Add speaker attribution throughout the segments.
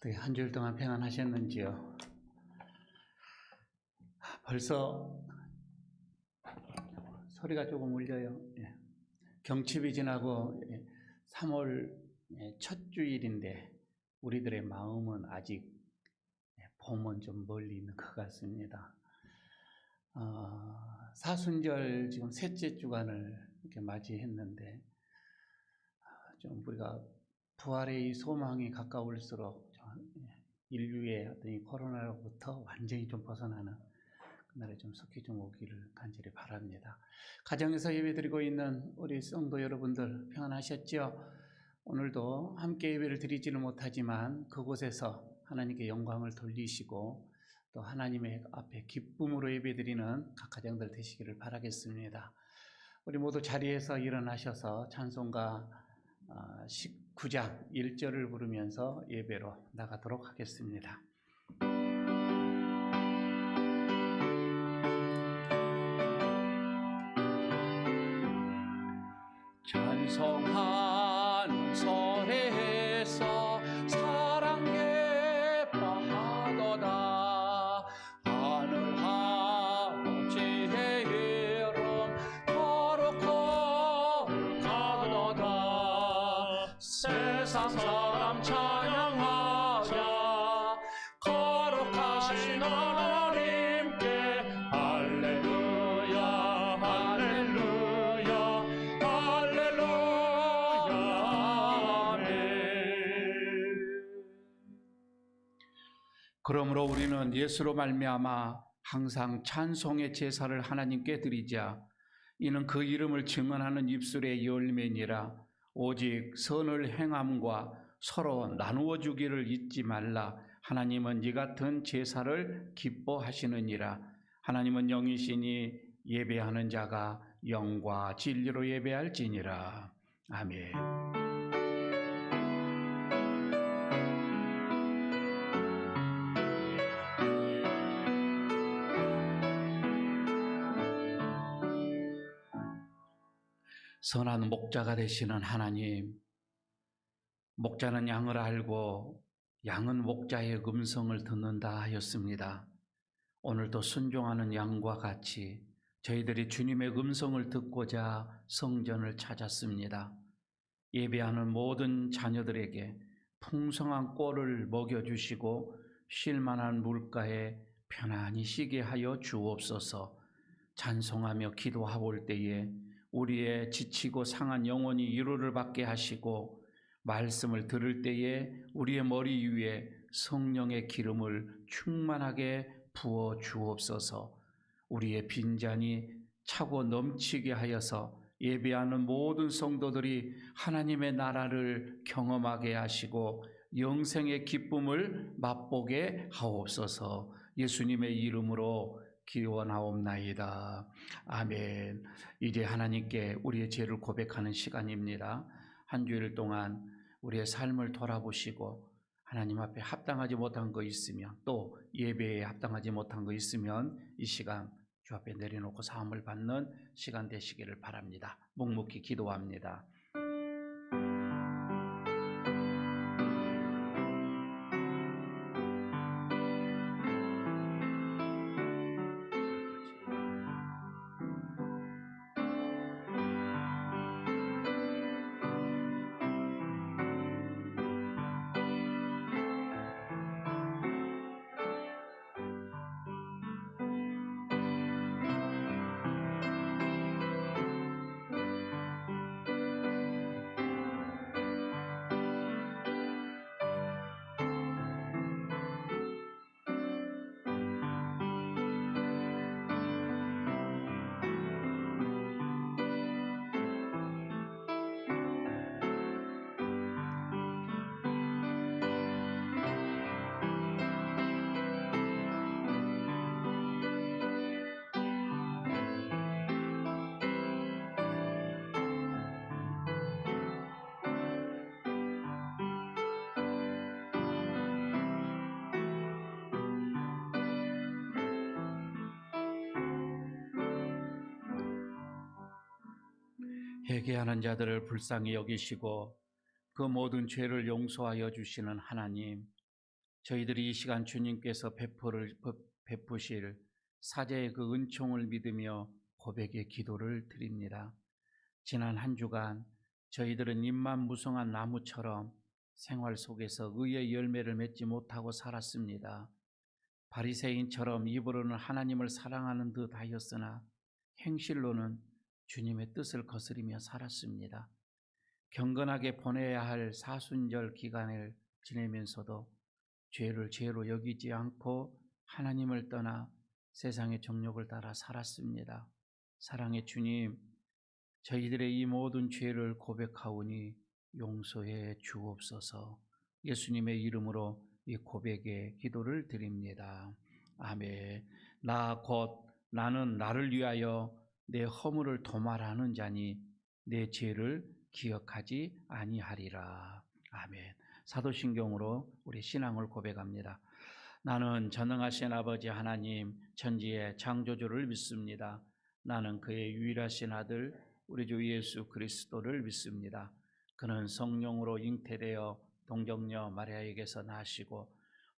Speaker 1: 어떻게 한 주일 동안 평안하셨는지요? 벌써 소리가 조금 울려요. 경칩이 지나고 3월 첫 주일인데 우리들의 마음은 아직 봄은 좀 멀리 있는 것 같습니다. 사순절 지금 셋째 주간을 이렇게 맞이했는데 좀 우리가 부활의 이 소망이 가까울수록 인류의 어떤 이 코로나로부터 완전히 좀 벗어나는 그날에 좀 속히 좀 오기를 간절히 바랍니다. 가정에서 예배드리고 있는 우리 성도 여러분들 평안하셨죠? 오늘도 함께 예배를 드리지는 못하지만 그곳에서 하나님께 영광을 돌리시고 또 하나님의 앞에 기쁨으로 예배드리는 각 가정들 되시기를 바라겠습니다. 우리 모두 자리에서 일어나셔서 찬송가 19장 1절을 부르면서 예배로 나가도록 하겠습니다. 찬송하는 소리에서 사랑 예뻐하도다. 하늘 아버지의 이름 거룩하도다. 세상 사람 찬양하자. 거룩하신 하나님께 할렐루야 할렐루야 할렐루야 아멘. 그러므로 우리는 예수로 말미암아 항상 찬송의 제사를 하나님께 드리자. 이는 그 이름을 증언하는 입술의 열매니라. 오직 선을 행함과 서로 나누어 주기를 잊지 말라. 하나님은 이 같은 제사를 기뻐하시느니라. 하나님은 영이시니 예배하는 자가 영과 진리로 예배할지니라. 아멘. 선한 목자가 되시는 하나님, 목자는 양을 알고 양은 목자의 음성을 듣는다 하였습니다. 오늘도 순종하는 양과 같이 저희들이 주님의 음성을 듣고자 성전을 찾았습니다. 예배하는 모든 자녀들에게 풍성한 꼴을 먹여주시고 쉴만한 물가에 편안히 쉬게 하여 주옵소서. 찬송하며 기도하올 때에 우리의 지치고 상한 영혼이 위로를 받게 하시고 말씀을 들을 때에 우리의 머리 위에 성령의 기름을 충만하게 부어 주옵소서. 우리의 빈잔이 차고 넘치게 하여서 예배하는 모든 성도들이 하나님의 나라를 경험하게 하시고 영생의 기쁨을 맛보게 하옵소서. 예수님의 이름으로 기원하옵나이다. 아멘. 이제 하나님께 우리의 죄를 고백하는 시간입니다. 한 주일 동안 우리의 삶을 돌아보시고 하나님 앞에 합당하지 못한 거 있으면, 또 예배에 합당하지 못한 거 있으면 이 시간 주 앞에 내려놓고 사함을 받는 시간 되시기를 바랍니다. 묵묵히 기도합니다. 회개하는 자들을 불쌍히 여기시고 그 모든 죄를 용서하여 주시는 하나님, 저희들이 이 시간 주님께서 베푸실 사제의 그 은총을 믿으며 고백의 기도를 드립니다. 지난 한 주간 저희들은 잎만 무성한 나무처럼 생활 속에서 의의 열매를 맺지 못하고 살았습니다. 바리새인처럼 입으로는 하나님을 사랑하는 듯 하였으나 행실로는 주님의 뜻을 거스리며 살았습니다. 경건하게 보내야 할 사순절 기간을 지내면서도 죄를 죄로 여기지 않고 하나님을 떠나 세상의 정욕을 따라 살았습니다. 사랑의 주님, 저희들의 이 모든 죄를 고백하오니 용서해 주옵소서. 예수님의 이름으로 이 고백의 기도를 드립니다. 아멘. 나는 나를 위하여 내 허물을 도말하는 자니 내 죄를 기억하지 아니하리라. 아멘. 사도신경으로 우리 신앙을 고백합니다. 나는 전능하신 아버지 하나님 천지의 창조주를 믿습니다. 나는 그의 유일하신 아들 우리 주 예수 그리스도를 믿습니다. 그는 성령으로 잉태되어 동정녀 마리아에게서 나시고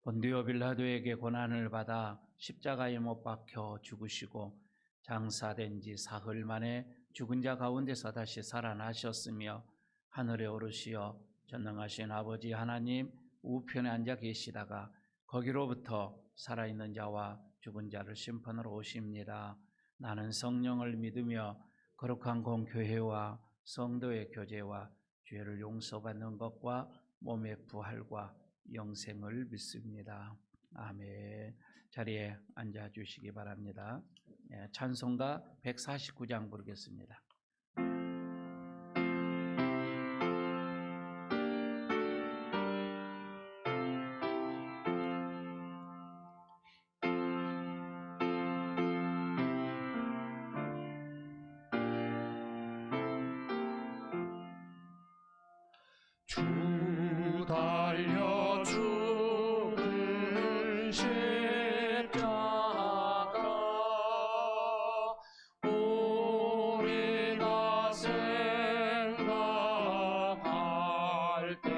Speaker 1: 본디오 빌라도에게 고난을 받아 십자가에 못 박혀 죽으시고 장사된 지 사흘 만에 죽은 자 가운데서 다시 살아나셨으며 하늘에 오르시어 전능하신 아버지 하나님 우편에 앉아 계시다가 거기로부터 살아있는 자와 죽은 자를 심판하러 오십니다. 나는 성령을 믿으며 거룩한 공교회와 성도의 교제와 죄를 용서받는 것과 몸의 부활과 영생을 믿습니다. 아멘. 자리에 앉아 주시기 바랍니다. 찬송가 149장 부르겠습니다.
Speaker 2: 주 달려 죽은 십자가 우리가 생각할 때에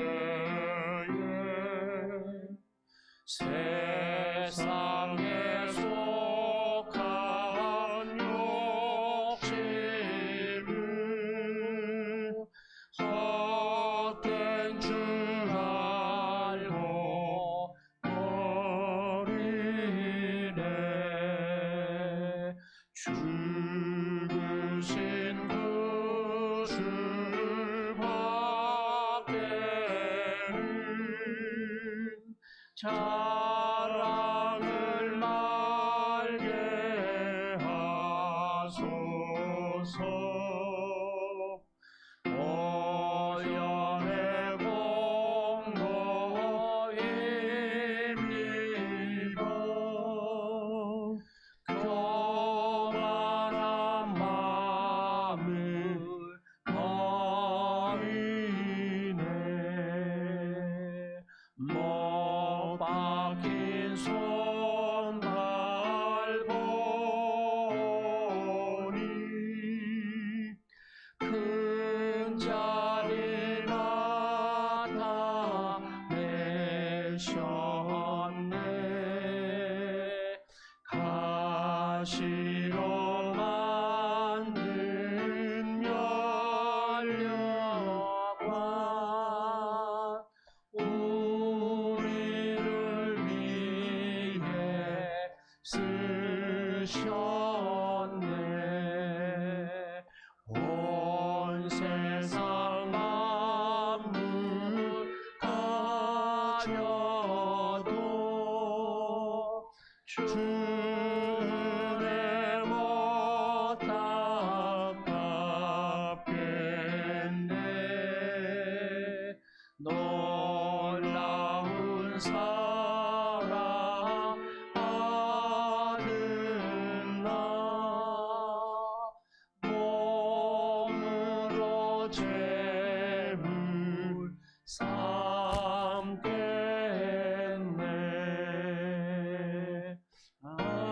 Speaker 2: 세상에 속한 욕심을 헛된 줄 알고 버리네. 죽으신 그 주밖에는 자랑을 말게 하소서. 오연의 공로입니다. 교만한 마음을 버리네. 못 박힌 손발 보니 큰 자리 나타내셨네. 가시로 만든 면류관 우리를 위해 쓰셨네. 온 세상 만물 가져도 주의 못 갚겠네. 놀라운 사랑 받은 나 몸으로 죄물 삼겠네. 아멘.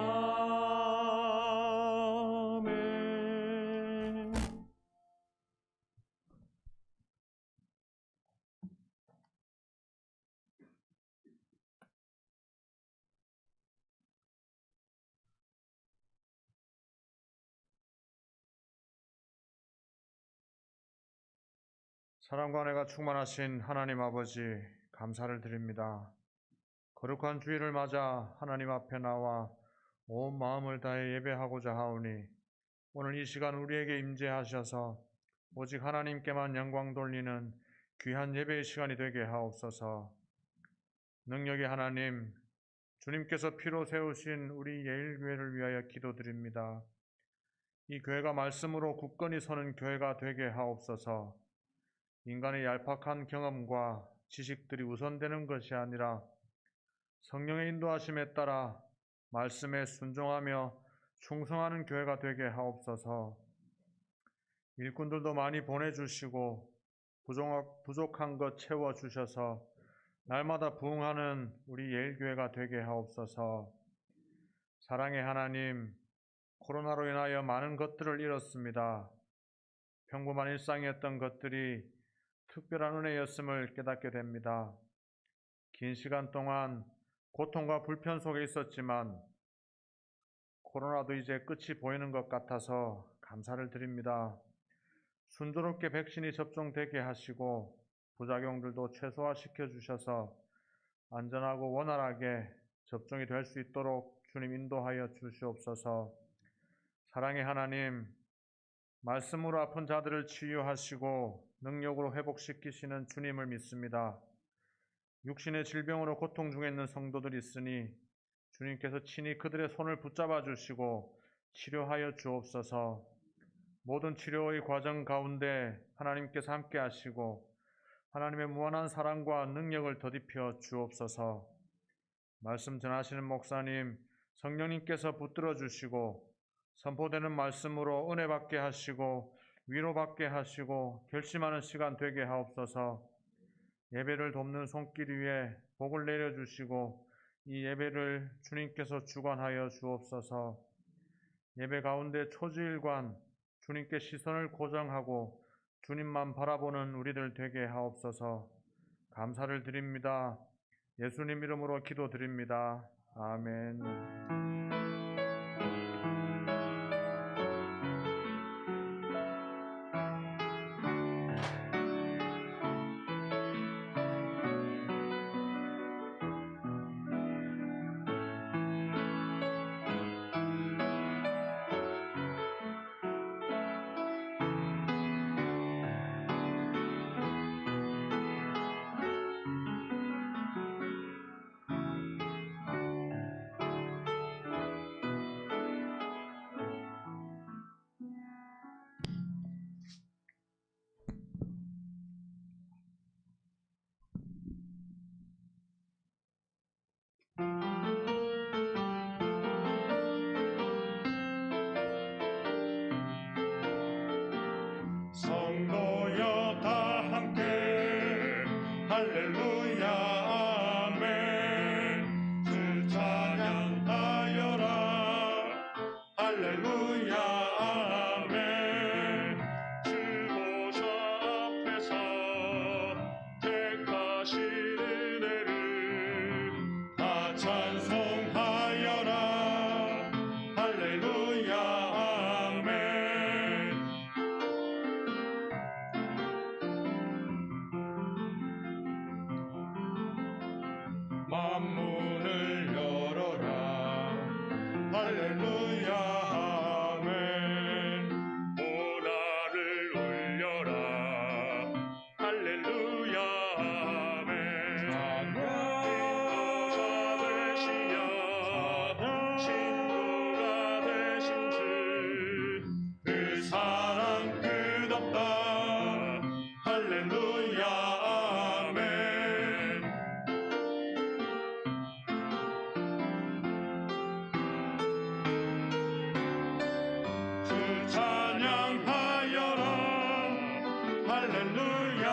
Speaker 3: 사랑과 은혜가 충만하신 하나님 아버지, 감사를 드립니다. 거룩한 주일을 맞아 하나님 앞에 나와 온 마음을 다해 예배하고자 하오니 오늘 이 시간 우리에게 임재하셔서 오직 하나님께만 영광 돌리는 귀한 예배의 시간이 되게 하옵소서. 능력의 하나님, 주님께서 피로 세우신 우리 예일교회를 위하여 기도드립니다. 이 교회가 말씀으로 굳건히 서는 교회가 되게 하옵소서. 인간의 얄팍한 경험과 지식들이 우선되는 것이 아니라 성령의 인도하심에 따라 말씀에 순종하며 충성하는 교회가 되게 하옵소서. 일꾼들도 많이 보내주시고 부족한 것 채워주셔서 날마다 부흥하는 우리 예일교회가 되게 하옵소서. 사랑의 하나님, 코로나로 인하여 많은 것들을 잃었습니다. 평범한 일상이었던 것들이 특별한 은혜였음을 깨닫게 됩니다. 긴 시간 동안 고통과 불편 속에 있었지만 코로나도 이제 끝이 보이는 것 같아서 감사를 드립니다. 순조롭게 백신이 접종되게 하시고 부작용들도 최소화시켜 주셔서 안전하고 원활하게 접종이 될 수 있도록 주님 인도하여 주시옵소서. 사랑의 하나님, 말씀으로 아픈 자들을 치유하시고 능력으로 회복시키시는 주님을 믿습니다. 육신의 질병으로 고통 중에 있는 성도들이 있으니 주님께서 친히 그들의 손을 붙잡아 주시고 치료하여 주옵소서. 모든 치료의 과정 가운데 하나님께서 함께 하시고 하나님의 무한한 사랑과 능력을 더딥혀 주옵소서. 말씀 전하시는 목사님, 성령님께서 붙들어 주시고 선포되는 말씀으로 은혜 받게 하시고 위로받게 하시고 결심하는 시간 되게 하옵소서. 예배를 돕는 손길 위에 복을 내려주시고 이 예배를 주님께서 주관하여 주옵소서. 예배 가운데 초지일관 주님께 시선을 고정하고 주님만 바라보는 우리들 되게 하옵소서. 감사를 드립니다. 예수님 이름으로 기도드립니다. 아멘.
Speaker 4: 성도여 다 함께 할렐루야 아멘. 주 찬양하여라 할렐루야 아멘. 주 보좌 앞에서 택하신 은혜를 다 찬송하여라 할렐루야 아멘. 만문을 열어라 할렐루야 아멘. 보라를 올려라 할렐루야 아멘. 잡으시며 친구가 되신 주 그 사랑 끝없다 할렐루야 아멘. 주 찬양하여라 할렐루야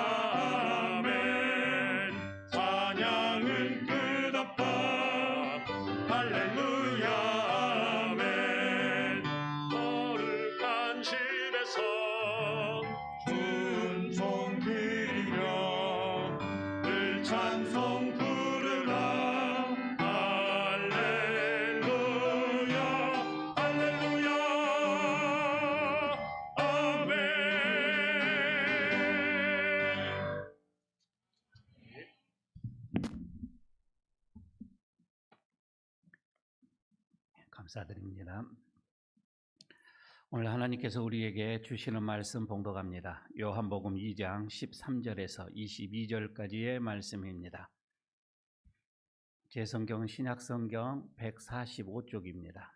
Speaker 4: 아멘. 찬양은 끝없다 할렐루야 아멘. 거룩한 집에서 순종 드리며 늘 찬송 부르라 할렐루야 할렐루야 아멘.
Speaker 1: 감사드립니다. 오늘 하나님께서 우리에게 주시는 말씀 봉독합니다. 요한복음 2장 13절에서 22절까지의 말씀입니다. 제 성경은 신약성경 145쪽입니다.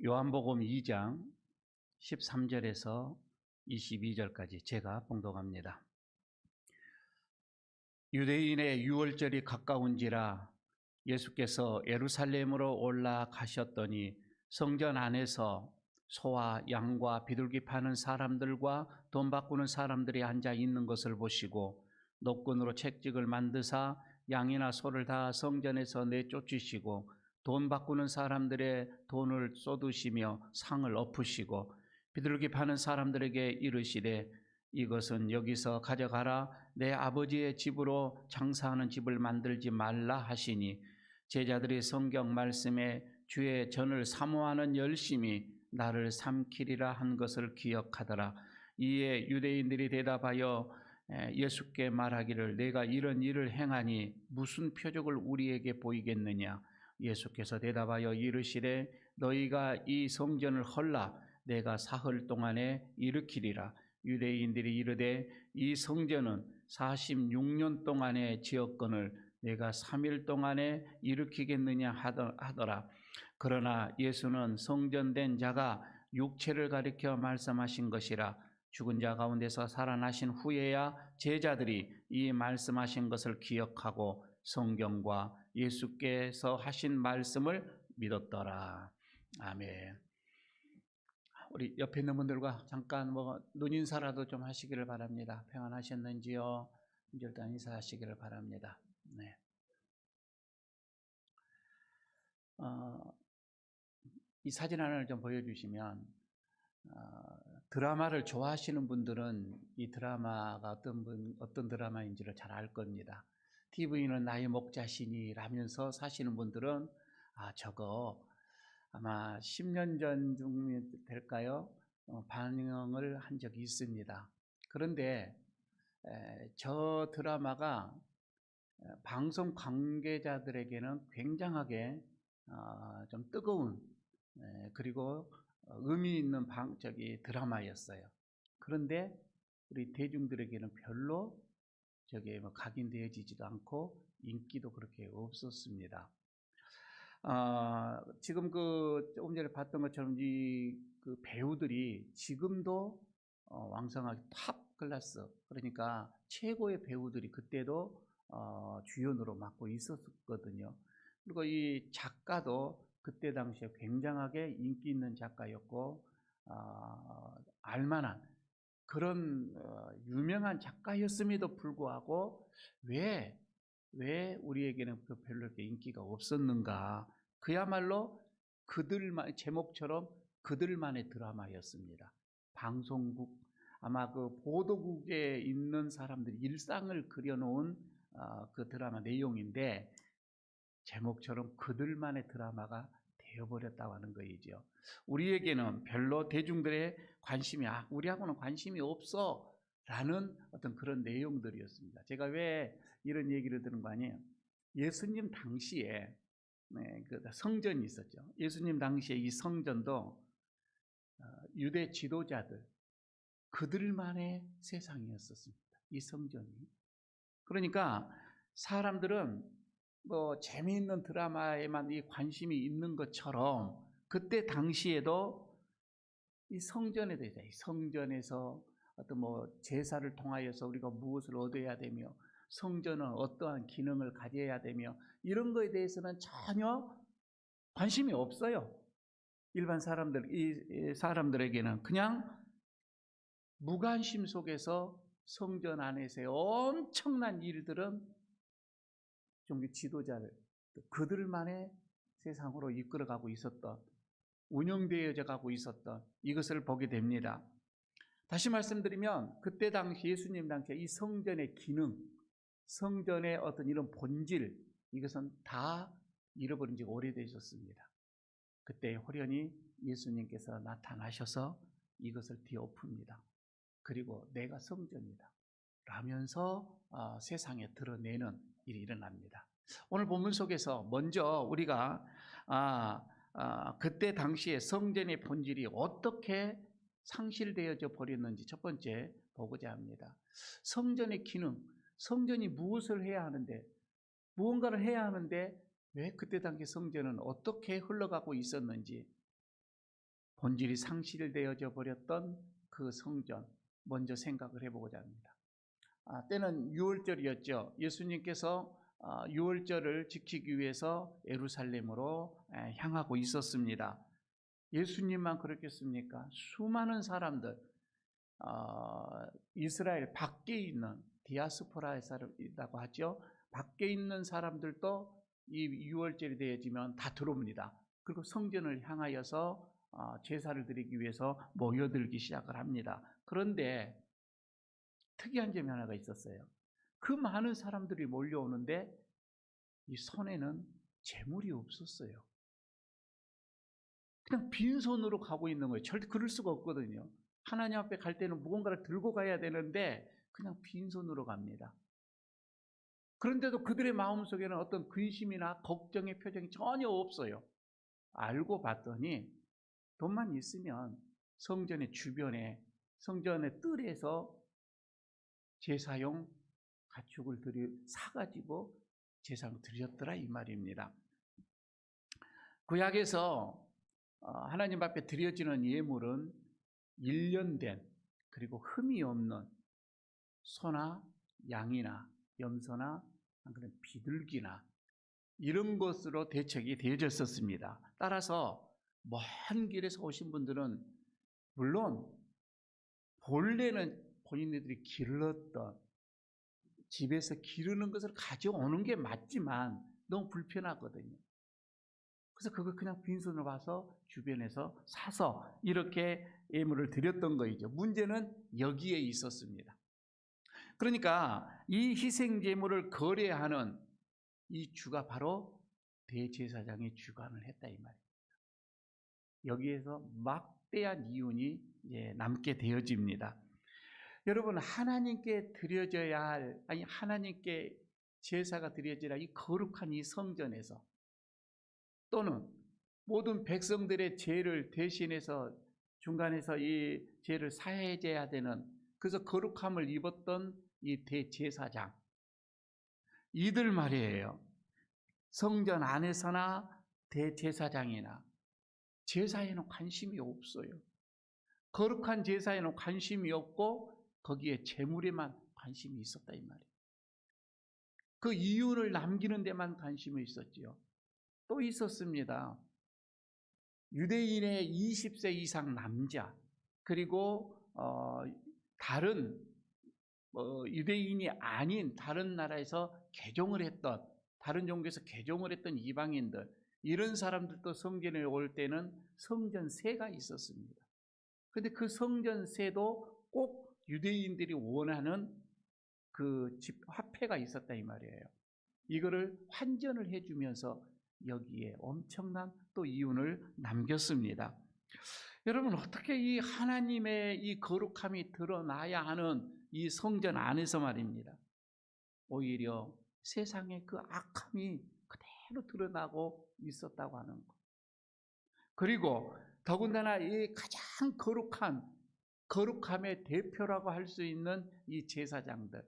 Speaker 1: 요한복음 2장 13절에서 22절까지 제가 봉독합니다. 유대인의 유월절이 가까운지라 예수께서 예루살렘으로 올라가셨더니 성전 안에서 소와 양과 비둘기 파는 사람들과 돈 바꾸는 사람들이 앉아 있는 것을 보시고 노끈으로 채찍을 만드사 양이나 소를 다 성전에서 내쫓으시고 돈 바꾸는 사람들의 돈을 쏟으시며 상을 엎으시고 비둘기 파는 사람들에게 이르시되 이것은 여기서 가져가라. 내 아버지의 집으로 장사하는 집을 만들지 말라 하시니 제자들이 성경 말씀에 주의 전을 사모하는 열심이 나를 삼키리라 한 것을 기억하더라. 이에 유대인들이 대답하여 예수께 말하기를 내가 이런 일을 행하니 무슨 표적을 우리에게 보이겠느냐. 예수께서 대답하여 이르시되 너희가 이 성전을 헐라 내가 사흘 동안에 일으키리라. 유대인들이 이르되 이 성전은 46년 동안의 지었건을 내가 3일 동안에 일으키겠느냐 하더라. 그러나 예수는 성전된 자가 육체를 가리켜 말씀하신 것이라. 죽은 자 가운데서 살아나신 후에야 제자들이 이 말씀하신 것을 기억하고 성경과 예수께서 하신 말씀을 믿었더라. 아멘. 우리 옆에 있는 분들과 잠깐 눈인사라도 좀 하시기를 바랍니다. 평안하셨는지요? 일단 인사하시기를 바랍니다. 네. 이 사진 하나를 좀 보여주시면 드라마를 좋아하시는 분들은 이 드라마가 어떤 드라마인지를 잘 알 겁니다. TV는 나의 목자시니라면서 사시는 분들은 저거 아마 10년 전쯤 될까요? 반영을 한 적이 있습니다. 그런데 저 드라마가 방송 관계자들에게는 굉장하게 좀 뜨거운 그리고 의미 있는 드라마였어요. 그런데 우리 대중들에게는 별로 각인되어지지도 않고 인기도 그렇게 없었습니다. 지금 조금 전에 봤던 것처럼 그 배우들이 지금도 왕성하게 탑 클래스, 그러니까 최고의 배우들이 그때도 주연으로 맡고 있었거든요. 그리고 이 작가도 그때 당시에 굉장하게 인기 있는 작가였고 알만한 그런 유명한 작가였음에도 불구하고 왜 우리에게는 별로 이렇게 인기가 없었는가? 그야말로 제목처럼 그들만의 드라마였습니다. 방송국, 아마 그 보도국에 있는 사람들이 일상을 그려놓은 그 드라마 내용인데 제목처럼 그들만의 드라마가 되어버렸다고 하는 거이죠. 우리에게는 별로 대중들의 관심이 우리하고는 관심이 없어 라는 어떤 그런 내용들이었습니다. 제가 왜 이런 얘기를 드는 거 아니에요? 예수님 당시에 그 성전이 있었죠. 예수님 당시에 이 성전도 유대 지도자들 그들만의 세상이었었습니다. 이 성전이. 그러니까 사람들은 재미있는 드라마에만 이 관심이 있는 것처럼 그때 당시에도 이 성전에 대해서 이 성전에서 어떤 제사를 통하여서 우리가 무엇을 얻어야 되며 성전은 어떠한 기능을 가져야 되며 이런 거에 대해서는 전혀 관심이 없어요. 일반 이 사람들에게는 그냥 무관심 속에서 성전 안에서의 엄청난 일들은 종교 지도자들 그들만의 세상으로 이끌어가고 있었던 운영되어져 가고 있었던 이것을 보게 됩니다. 다시 말씀드리면 그때 당시 예수님 당시에 이 성전의 기능, 성전의 어떤 이런 본질 이것은 다 잃어버린 지 오래되셨습니다. 그때 호련히 예수님께서 나타나셔서 이것을 뒤엎습니다. 그리고 내가 성전이다 라면서 세상에 드러내는 일이 일어납니다. 오늘 본문 속에서 먼저 우리가 그때 당시에 성전의 본질이 어떻게 상실되어져 버렸는지 첫 번째 보고자 합니다. 성전의 기능, 성전이 무엇을 해야 하는데, 무언가를 해야 하는데 왜 그때 당시 성전은 어떻게 흘러가고 있었는지, 본질이 상실되어져 버렸던 그 성전 먼저 생각을 해보고자 합니다. 때는 유월절이었죠. 예수님께서 유월절을 지키기 위해서 예루살렘으로 향하고 있었습니다. 예수님만 그렇겠습니까? 수많은 사람들, 이스라엘 밖에 있는 디아스포라이라고 하죠. 밖에 있는 사람들도 이 유월절이 되어지면 다 들어옵니다. 그리고 성전을 향하여서 제사를 드리기 위해서 모여들기 시작을 합니다. 그런데 특이한 점이 하나가 있었어요. 그 많은 사람들이 몰려오는데 이 손에는 재물이 없었어요. 그냥 빈손으로 가고 있는 거예요. 절대 그럴 수가 없거든요. 하나님 앞에 갈 때는 무언가를 들고 가야 되는데 그냥 빈손으로 갑니다. 그런데도 그들의 마음속에는 어떤 근심이나 걱정의 표정이 전혀 없어요. 알고 봤더니 돈만 있으면 성전의 주변에, 성전의 뜰에서 제사용 가축을 사가지고 제사를 드렸더라 이 말입니다. 구약에서 하나님 앞에 드려지는 예물은 1년 된 그리고 흠이 없는 소나 양이나 염소나 그런 비둘기나 이런 것으로 대책이 되어졌었습니다. 따라서 먼 길에서 오신 분들은 물론 본래는 본인들이 길렀던 집에서 기르는 것을 가져오는 게 맞지만 너무 불편하거든요. 그래서 그걸 그냥 빈손으로 가서 주변에서 사서 이렇게 예물을 드렸던 거이죠. 문제는 여기에 있었습니다. 그러니까 이 희생제물을 거래하는 이 주가 바로 대제사장이 주관을 했다 이 말입니다. 여기에서 막대한 이윤이 남게 되어집니다. 여러분, 하나님께 드려져야 할, 아니 하나님께 제사가 드려져야 할 이 거룩한 이 성전에서, 또는 모든 백성들의 죄를 대신해서 중간에서 이 죄를 사해져야 되는, 그래서 거룩함을 입었던 이 대제사장, 이들 말이에요. 성전 안에서나 대제사장이나 제사에는 관심이 없어요. 거룩한 제사에는 관심이 없고 거기에 제물에만 관심이 있었다 이 말이에요. 그 이윤을 남기는 데만 관심이 있었지요. 또 있었습니다. 유대인의 20세 이상 남자, 그리고 다른 유대인이 아닌 다른 나라에서 개종을 했던, 다른 종교에서 개종을 했던 이방인들, 이런 사람들도 성전에 올 때는 성전세가 있었습니다. 그런데 그 성전세도 꼭 유대인들이 원하는 그 화폐가 있었다 이 말이에요. 이거를 환전을 해주면서 여기에 엄청난 또 이윤을 남겼습니다. 여러분, 어떻게 이 하나님의 이 거룩함이 드러나야 하는 이 성전 안에서 말입니다. 오히려 세상의 그 악함이 그대로 드러나고 있었다고 하는 것. 그리고 더군다나 이 가장 거룩함의 대표라고 할 수 있는 이 제사장들,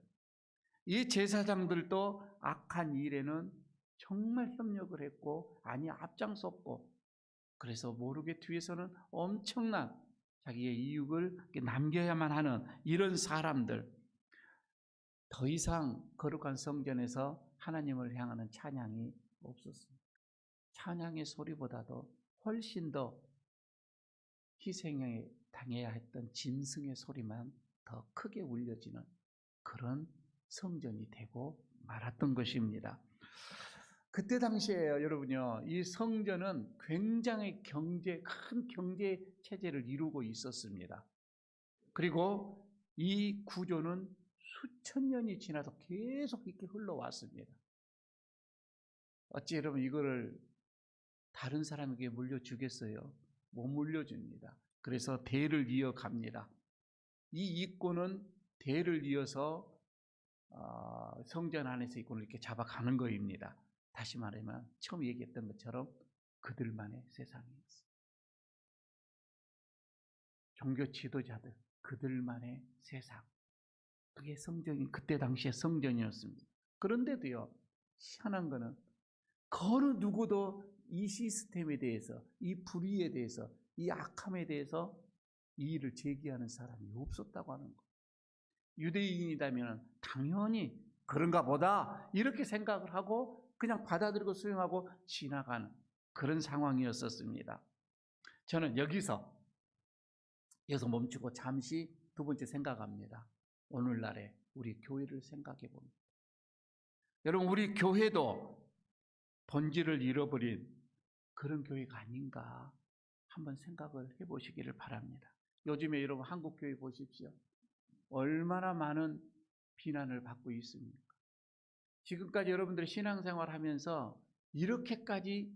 Speaker 1: 이 제사장들도 악한 일에는 정말 협력을 했고 앞장섰고, 그래서 모르게 뒤에서는 엄청난 자기의 이익을 남겨야만 하는 이런 사람들, 더 이상 거룩한 성전에서 하나님을 향하는 찬양이 없었습니다. 찬양의 소리보다도 훨씬 더 희생에 당해야 했던 짐승의 소리만 더 크게 울려지는 그런 성전이 되고 말았던 것입니다. 그때 당시에요, 여러분요, 이 성전은 굉장히 큰 경제 체제를 이루고 있었습니다. 그리고 이 구조는 수천 년이 지나서 계속 이렇게 흘러왔습니다. 어찌 여러분 이거를 다른 사람에게 물려주겠어요? 못 물려줍니다. 그래서 대를 이어갑니다. 이 이권은 대를 이어서 성전 안에서 이걸 이렇게 잡아가는 거입니다. 다시 말하면 처음 얘기했던 것처럼 그들만의 세상이었어요. 종교 지도자들, 그들만의 세상. 그게 성전이 그때 당시에 성전이었습니다. 그런데도요, 희한한 거는 그 어느 누구도 이 시스템에 대해서, 이 불의에 대해서, 이 악함에 대해서 이의를 제기하는 사람이 없었다고 하는 거예요. 유대인이라면 당연히 그런가 보다 이렇게 생각을 하고 그냥 받아들이고 수용하고 지나가는 그런 상황이었었습니다. 저는 여기서 멈추고 잠시 두 번째 생각합니다. 오늘날의 우리 교회를 생각해 봅니다. 여러분, 우리 교회도 본질을 잃어버린 그런 교회가 아닌가 한번 생각을 해보시기를 바랍니다. 요즘에 여러분 한국 교회 보십시오. 얼마나 많은 비난을 받고 있습니까? 지금까지 여러분들이 신앙생활 하면서 이렇게까지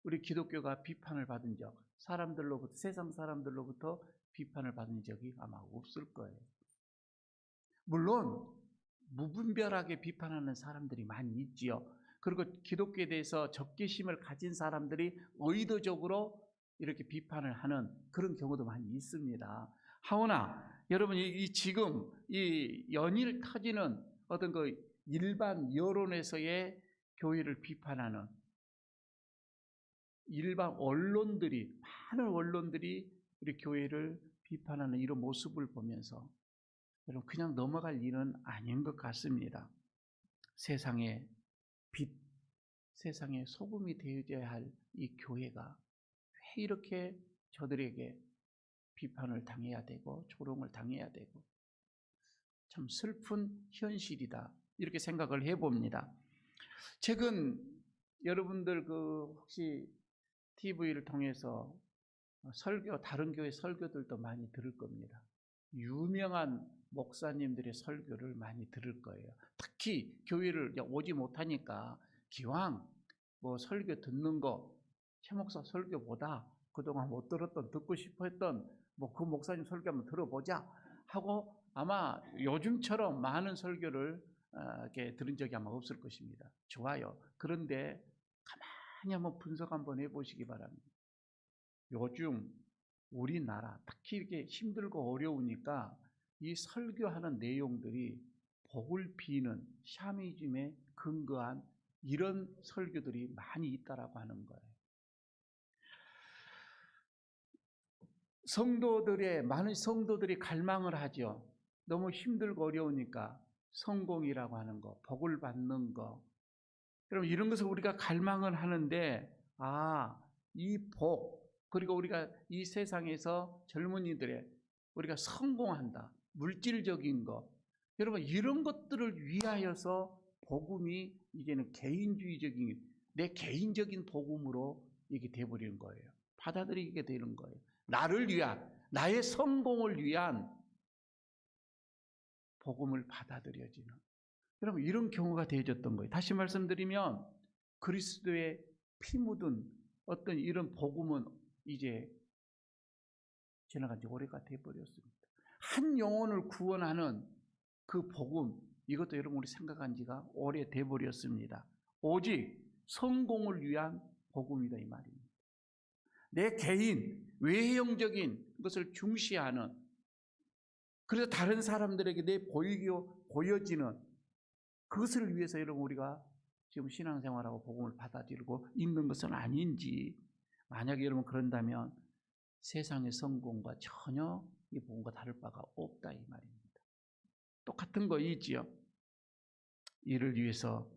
Speaker 1: 우리 기독교가 비판을 받은 적, 사람들로부터, 세상 사람들로부터 비판을 받은 적이 아마 없을 거예요. 물론 무분별하게 비판하는 사람들이 많이 있지요. 그리고 기독교에 대해서 적개심을 가진 사람들이 의도적으로 이렇게 비판을 하는 그런 경우도 많이 있습니다. 하오나 여러분, 지금 이 연일 터지는 어떤 그 일반 여론에서의 교회를 비판하는 일반 언론들이, 많은 언론들이 우리 교회를 비판하는 이런 모습을 보면서 여러분, 그냥 넘어갈 일은 아닌 것 같습니다. 세상의 빛, 세상의 소금이 되어져야 할 이 교회가 왜 이렇게 저들에게 비판을 당해야 되고 조롱을 당해야 되고, 참 슬픈 현실이다 이렇게 생각을 해봅니다. 최근 여러분들 혹시 TV를 통해서 설교, 다른 교회 설교들도 많이 들을 겁니다. 유명한 목사님들의 설교를 많이 들을 거예요. 특히 교회를 오지 못하니까 기왕 설교 듣는 거, 최 목사 설교보다 그동안 못 들었던, 듣고 싶어 했던 그 목사님 설교 한번 들어보자 하고 아마 요즘처럼 많은 설교를 이렇게 들은 적이 아마 없을 것입니다. 좋아요. 그런데 가만히 한번 분석 한번 해보시기 바랍니다. 요즘 우리나라 특히 이렇게 힘들고 어려우니까 이 설교하는 내용들이 복을 비는 샤머니즘에 근거한 이런 설교들이 많이 있다라고 하는 거예요. 많은 성도들이 갈망을 하죠. 너무 힘들고 어려우니까 성공이라고 하는 거, 복을 받는 거. 그럼 이런 것을 우리가 갈망을 하는데, 이 복, 그리고 우리가 이 세상에서 젊은이들의 우리가 성공한다, 물질적인 것, 여러분 이런 것들을 위하여서 복음이 이제는 개인주의적인, 내 개인적인 복음으로 이게 돼버리는 거예요. 받아들이게 되는 거예요. 나를 위한, 나의 성공을 위한 복음을 받아들여지는, 여러분 이런 경우가 되어졌던 거예요. 다시 말씀드리면 그리스도의 피 묻은 어떤 이런 복음은 이제 지나간 지 오래가 되어버렸습니다. 한 영혼을 구원하는 그 복음, 이것도 여러분 우리 생각한 지가 오래 되어버렸습니다. 오직 성공을 위한 복음이다 이 말입니다. 내 개인, 외형적인 것을 중시하는, 그래서 다른 사람들에게 보여지는 그것을 위해서 여러분 우리가 지금 신앙생활하고 복음을 받아들이고 있는 것은 아닌지, 만약에 여러분 그런다면 세상의 성공과 전혀 이 복음과 다를 바가 없다 이 말입니다. 똑같은 거 있지요. 이를 위해서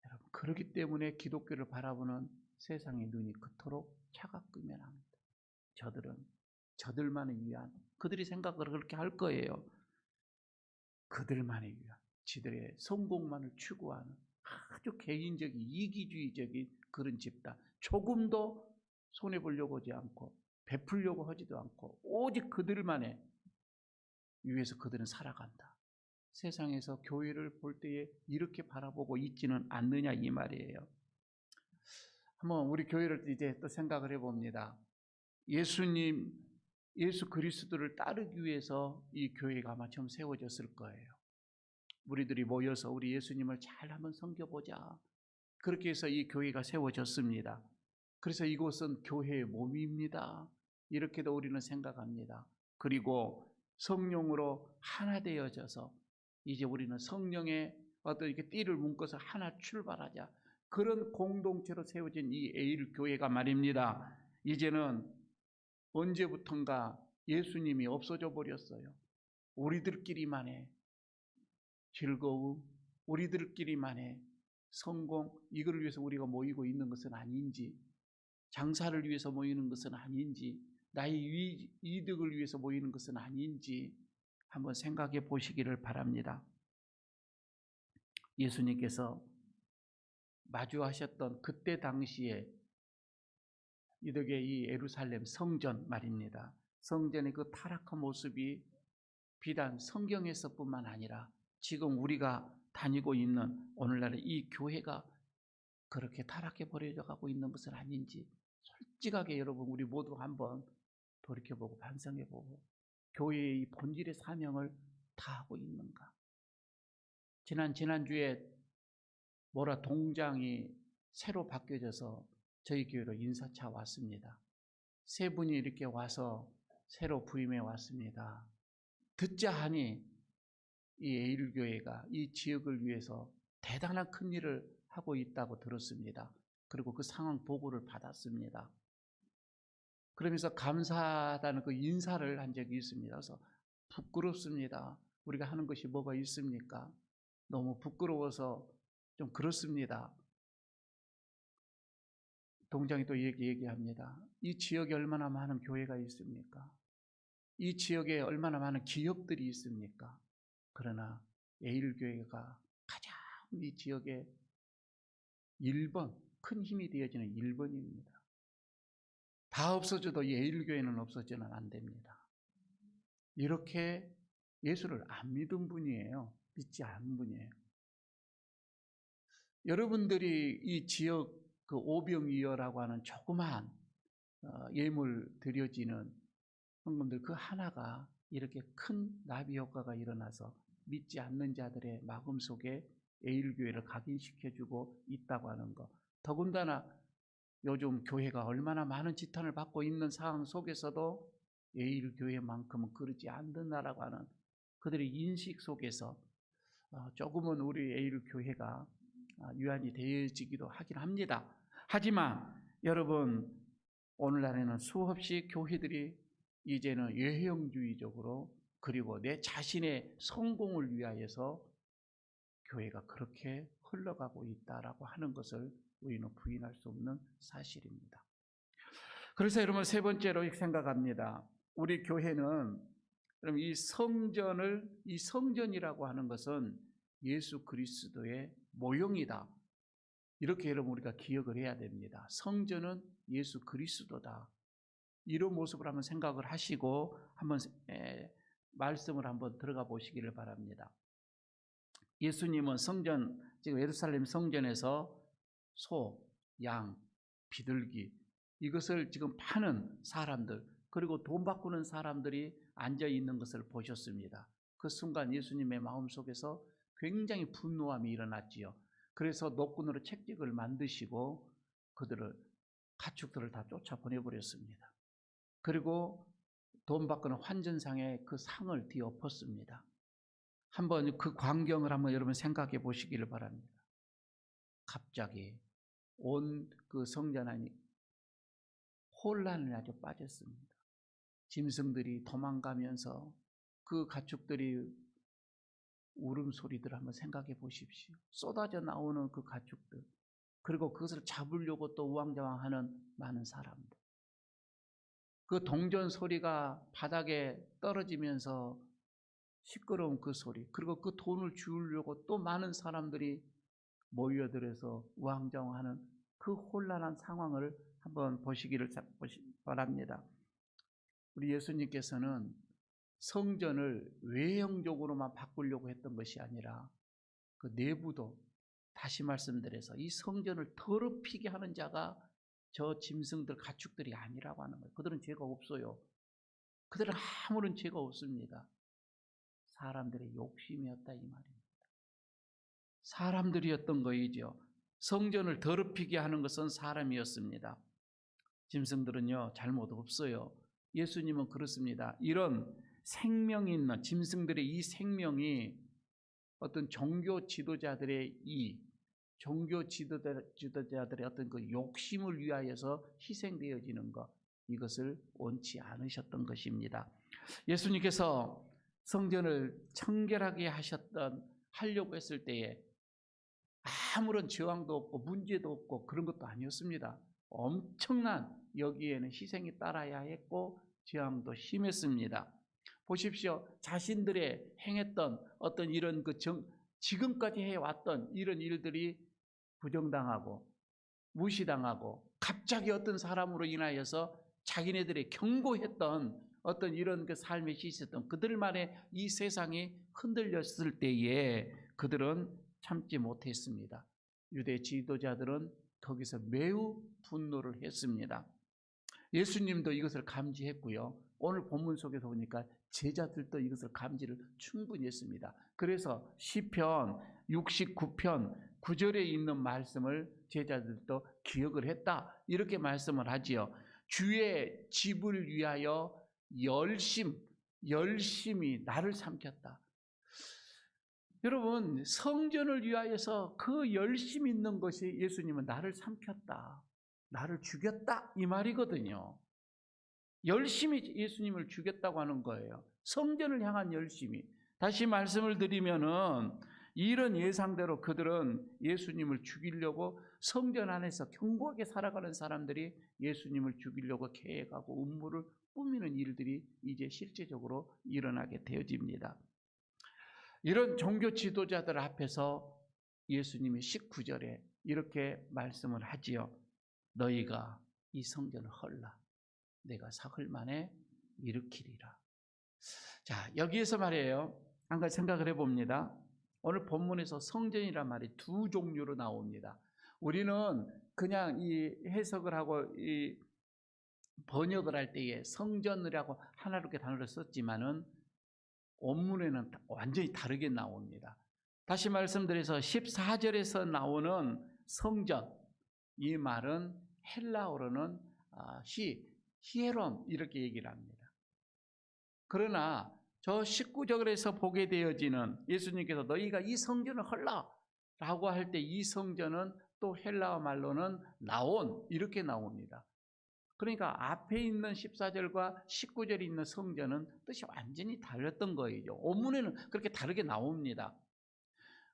Speaker 1: 여러분, 그렇기 때문에 기독교를 바라보는 세상의 눈이 그토록 차갑기만 합니다. 저들만을 위한, 그들이 생각을 그렇게 할 거예요. 그들만을 위한, 지들의 성공만을 추구하는 아주 개인적인 이기주의적인 그런 집단, 조금도 손해보려고 하지 않고 베풀려고 하지도 않고 오직 그들만의 위해서 그들은 살아간다. 세상에서 교회를 볼 때에 이렇게 바라보고 있지는 않느냐 이 말이에요. 한번 우리 교회를 이제 또 생각을 해봅니다. 예수 그리스도를 따르기 위해서 이 교회가 아마 처음 세워졌을 거예요. 우리들이 모여서 우리 예수님을 잘 한번 섬겨보자. 그렇게 해서 이 교회가 세워졌습니다. 그래서 이곳은 교회의 몸입니다. 이렇게도 우리는 생각합니다. 그리고 성령으로 하나 되어져서 이제 우리는 성령의 어떤 이렇게 띠를 묶어서 하나 출발하자. 그런 공동체로 세워진 이 에일 교회가 말입니다. 이제는 언제부턴가 예수님이 없어져 버렸어요. 우리들끼리만의 즐거움, 우리들끼리만의 성공, 이거를 위해서 우리가 모이고 있는 것은 아닌지, 장사를 위해서 모이는 것은 아닌지, 나의 이득을 위해서 모이는 것은 아닌지 한번 생각해 보시기를 바랍니다. 예수님께서 마주하셨던 그때 당시에 이덕의 이 예루살렘 성전 말입니다. 성전의 그 타락한 모습이 비단 성경에서뿐만 아니라 지금 우리가 다니고 있는 오늘날의 이 교회가 그렇게 타락해 버려져 가고 있는 것은 아닌지 솔직하게 여러분 우리 모두 한번 돌이켜보고 반성해보고 교회의 이 본질의 사명을 다하고 있는가. 지난주에 모라 동장이 새로 바뀌어져서 저희 교회로 인사차 왔습니다. 세 분이 이렇게 와서 새로 부임해 왔습니다. 듣자 하니 이 에일교회가 이 지역을 위해서 대단한 큰 일을 하고 있다고 들었습니다. 그리고 그 상황 보고를 받았습니다. 그러면서 감사하다는 그 인사를 한 적이 있습니다. 그래서 부끄럽습니다. 우리가 하는 것이 뭐가 있습니까? 너무 부끄러워서 좀 그렇습니다. 동장이 또 얘기합니다. 이 지역에 얼마나 많은 교회가 있습니까? 이 지역에 얼마나 많은 기업들이 있습니까? 그러나 에일교회가 가장 이 지역의 1번, 큰 힘이 되어지는 1번입니다. 다 없어져도 이 에일교회는 없어져는 안 됩니다. 이렇게 예수를 안 믿은 분이에요. 믿지 않은 분이에요. 여러분들이 이 지역 그 오병이어라고 하는 조그마한 예물 드려지는 헌금들 그 하나가 이렇게 큰 나비 효과가 일어나서 믿지 않는 자들의 마음속에 에일교회를 각인시켜주고 있다고 하는 것. 더군다나 요즘 교회가 얼마나 많은 지탄을 받고 있는 상황 속에서도 에일교회만큼은 그러지 않는다라고 하는 그들의 인식 속에서 조금은 우리 에일교회가 유한이 되어지기도 하긴 합니다. 하지만 여러분 오늘날에는 수없이 교회들이 이제는 외형주의적으로 그리고 내 자신의 성공을 위하여서 교회가 그렇게 흘러가고 있다라고 하는 것을 우리는 부인할 수 없는 사실입니다. 그래서 여러분 세 번째로 생각합니다. 우리 교회는 그럼 이 성전이라고 하는 것은 예수 그리스도의 모형이다. 이렇게 여러분 우리가 기억을 해야 됩니다. 성전은 예수 그리스도다. 이런 모습을 한번 생각을 하시고 한번 말씀을 한번 들어가 보시기를 바랍니다. 예수님은 성전, 지금 예루살렘 성전에서 소, 양, 비둘기 이것을 지금 파는 사람들 그리고 돈 바꾸는 사람들이 앉아 있는 것을 보셨습니다. 그 순간 예수님의 마음속에서 굉장히 분노함이 일어났지요. 그래서 노끈으로 책찍을 만드시고 가축들을 다 쫓아보내버렸습니다. 그리고 돈 바꾸는 환전상에 그 상을 뒤엎었습니다. 한번 그 광경을 한번 여러분 생각해 보시기를 바랍니다. 갑자기 온 그 성전 안이 혼란을 아주 빠졌습니다. 짐승들이 도망가면서 그 가축들이 울음소리들을 한번 생각해 보십시오. 쏟아져 나오는 그 가축들 그리고 그것을 잡으려고 또 우왕좌왕하는 많은 사람들 그 동전 소리가 바닥에 떨어지면서 시끄러운 그 소리 그리고 그 돈을 주우려고 또 많은 사람들이 모여들어서 우왕좌왕하는 그 혼란한 상황을 한번 보시기를 바랍니다. 우리 예수님께서는 성전을 외형적으로만 바꾸려고 했던 것이 아니라 그 내부도 다시 말씀드려서 이 성전을 더럽히게 하는 자가 저 짐승들 가축들이 아니라고 하는 거예요. 그들은 죄가 없어요. 그들은 아무런 죄가 없습니다. 사람들의 욕심이었다 이 말입니다. 사람들이었던 거이죠. 성전을 더럽히게 하는 것은 사람이었습니다. 짐승들은요, 잘못 없어요. 예수님은 그렇습니다. 이런 생명이 있는 짐승들의 이 생명이 어떤 종교 지도자들의 종교 지도자들의 어떤 그 욕심을 위하여서 희생되어지는 것, 이것을 원치 않으셨던 것입니다. 예수님께서 성전을 청결하게 하려고 했을 때에 아무런 저항도 없고 문제도 없고 그런 것도 아니었습니다. 엄청난 여기에는 희생이 따라야 했고 저항도 심했습니다. 보십시오. 자신들의 행했던 어떤 이런 지금까지 해왔던 이런 일들이 부정당하고 무시당하고 갑자기 어떤 사람으로 인하여서 자기네들이 경고했던 어떤 이런 그 삶의 시스템, 그들만의 이 세상이 흔들렸을 때에 그들은 참지 못했습니다. 유대 지도자들은 거기서 매우 분노를 했습니다. 예수님도 이것을 감지했고요. 오늘 본문 속에서 보니까 제자들도 이것을 감지를 충분히 했습니다. 그래서 시편 69편 9절에 있는 말씀을 제자들도 기억을 했다, 이렇게 말씀을 하지요. 주의 집을 위하여 열심히 나를 삼켰다. 여러분, 성전을 위하여서 그 열심 있는 것이 예수님은 나를 삼켰다, 나를 죽였다, 이 말이거든요. 열심히 예수님을 죽였다고 하는 거예요. 성전을 향한 열심이. 다시 말씀을 드리면은 이런 예상대로 그들은 예수님을 죽이려고 성전 안에서 견고하게 살아가는 사람들이 예수님을 죽이려고 계획하고 음모를 꾸미는 일들이 이제 실제적으로 일어나게 되어집니다. 이런 종교 지도자들 앞에서 예수님이 19절에 이렇게 말씀을 하지요. 너희가 이 성전을 헐라 내가 사흘 만에 일으키리라. 자, 여기에서 말이에요, 한 가지 생각을 해봅니다. 오늘 본문에서 성전이란 말이 두 종류로 나옵니다. 우리는 그냥 이 해석을 하고 이 번역을 할 때에 성전이라고 하나로 이렇게 단어를 썼지만은 원문에는 완전히 다르게 나옵니다. 다시 말씀드려서 14절에서 나오는 성전, 이 말은 헬라어로는 히에론 이렇게 얘기를 합니다. 그러나 저 19절에서 보게 되어지는 예수님께서 너희가 이 성전을 헐라 라고 할 때 이 성전은 또 헬라어 말로는 나온, 이렇게 나옵니다. 그러니까 앞에 있는 14절과 19절에 있는 성전은 뜻이 완전히 달랐던 거예요. 원문에는 그렇게 다르게 나옵니다.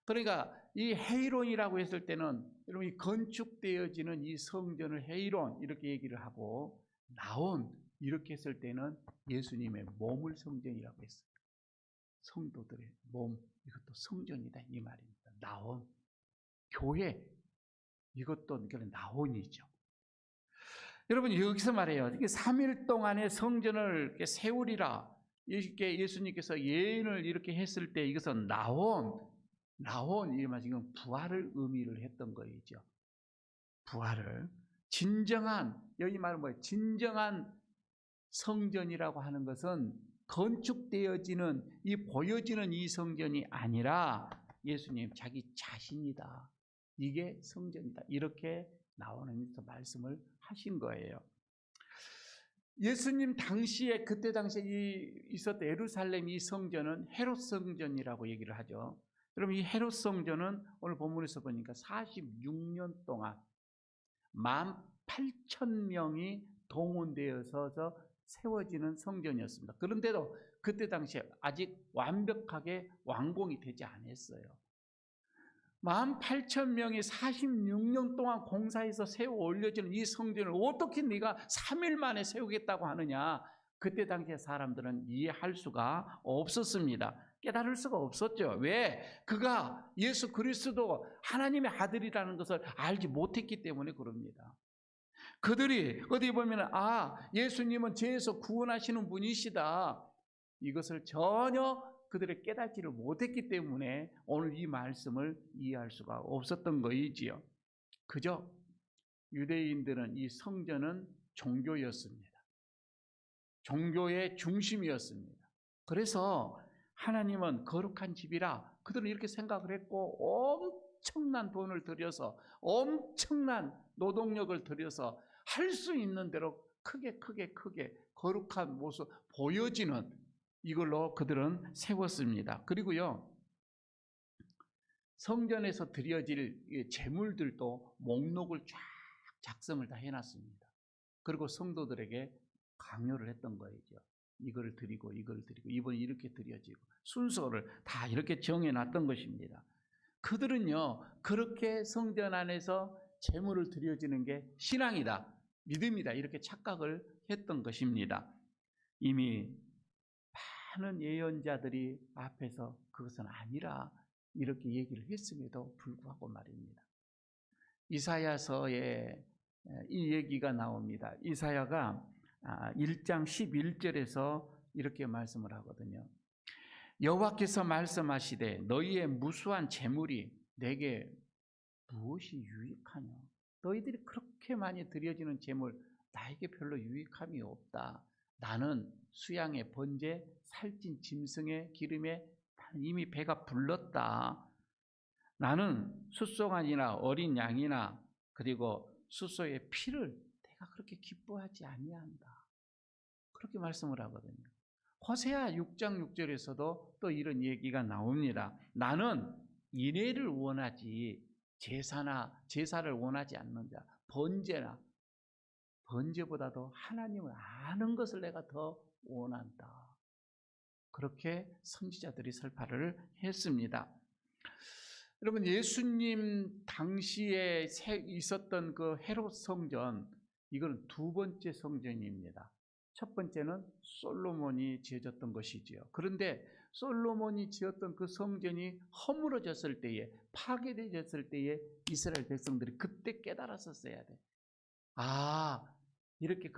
Speaker 1: 그러니까 이 헤이론이라고 했을 때는 여러분, 이 건축되어지는 이 성전을 헤이론 이렇게 얘기를 하고, 나온 이렇게 했을 때는 예수님의 몸을 성전이라고 했어요. 성도들의 몸, 이것도 성전이다 이 말입니다. 나온 교회, 이것도 나온이죠. 여러분, 여기서 말해요. 3일 동안의 성전을 세우리라 이렇게 예수님께서 예언을 이렇게 했을 때 이것은 나온 이 말 지금 부활을 의미를 했던 거이죠. 부활을 진정한, 여기 말은 뭐예요? 진정한 성전이라고 하는 것은 건축되어지는 이 보여지는 이 성전이 아니라 예수님 자기 자신이다. 이게 성전이다. 이렇게 나오는 말씀을 하신 거예요. 예수님 당시에, 그때 당시에 있었던 예루살렘 이 성전은 헤롯 성전이라고 얘기를 하죠. 그럼 이 헤롯 성전은 오늘 본문에서 보니까 46년 동안 18,000명이 동원되어서 세워지는 성전이었습니다. 그런데도 그때 당시에 아직 완벽하게 완공이 되지 않았어요. 18,000명이 46년 동안 공사해서 세워 올려지는 이 성전을 어떻게 네가 3일 만에 세우겠다고 하느냐, 그때 당시에 사람들은 이해할 수가 없었습니다. 깨달을 수가 없었죠. 왜? 그가 예수 그리스도 하나님의 아들이라는 것을 알지 못했기 때문에 그럽니다. 그들이 어디 보면 예수님은 죄에서 구원하시는 분이시다, 이것을 전혀 그들의 깨닫지를 못했기 때문에 오늘 이 말씀을 이해할 수가 없었던 것이지요. 그저 유대인들은 이 성전은 종교였습니다. 종교의 중심이었습니다. 그래서 하나님은 거룩한 집이라 그들은 이렇게 생각을 했고 엄청난 돈을 들여서 엄청난 노동력을 들여서 할 수 있는 대로 크게 거룩한 모습 보여지는 이걸로 그들은 세웠습니다. 그리고요, 성전에서 드려질 제물들도 목록을 쫙 작성을 다 해놨습니다. 그리고 성도들에게 강요를 했던 거죠. 이걸 드리고 이번 이렇게 드려지고 순서를 다 이렇게 정해놨던 것입니다. 그들은요, 그렇게 성전 안에서 제물을 드려지는 게 신앙이다, 믿음이다, 이렇게 착각을 했던 것입니다. 이미 많은 예언자들이 앞에서 그것은 아니라 이렇게 얘기를 했음에도 불구하고 말입니다. 이사야서에 이 얘기가 나옵니다. 이사야가 1장 11절에서 이렇게 말씀을 하거든요. 여호와께서 말씀하시되 너희의 무수한 재물이 내게 무엇이 유익하냐? 너희들이 그렇게 많이 드려지는 재물 나에게 별로 유익함이 없다. 나는 수양의 번제, 살찐 짐승의 기름에 이미 배가 불렀다. 나는 숫송아지나 어린 양이나 그리고 숫소의 피를 내가 그렇게 기뻐하지 아니한다. 그렇게 말씀을 하거든요. 호세아 6장 6절에서도 또 이런 얘기가 나옵니다. 나는 인애를 원하지 제사를 원하지 않는 자, 번제보다도 하나님을 아는 것을 내가 더 원한다. 그렇게 선지자들이 설파를 했습니다. 여러분, 예수님 당시에 있었던 그 헤롯 성전, 이건 두 번째 성전입니다. 첫 번째는 솔로몬이 지어졌던 것이지요. 그런데 솔로몬이 지었던 그 성전이 허물어졌을 때에, 파괴되었을 때에 이스라엘 백성들이 그때 깨달았었어야 돼. 이렇게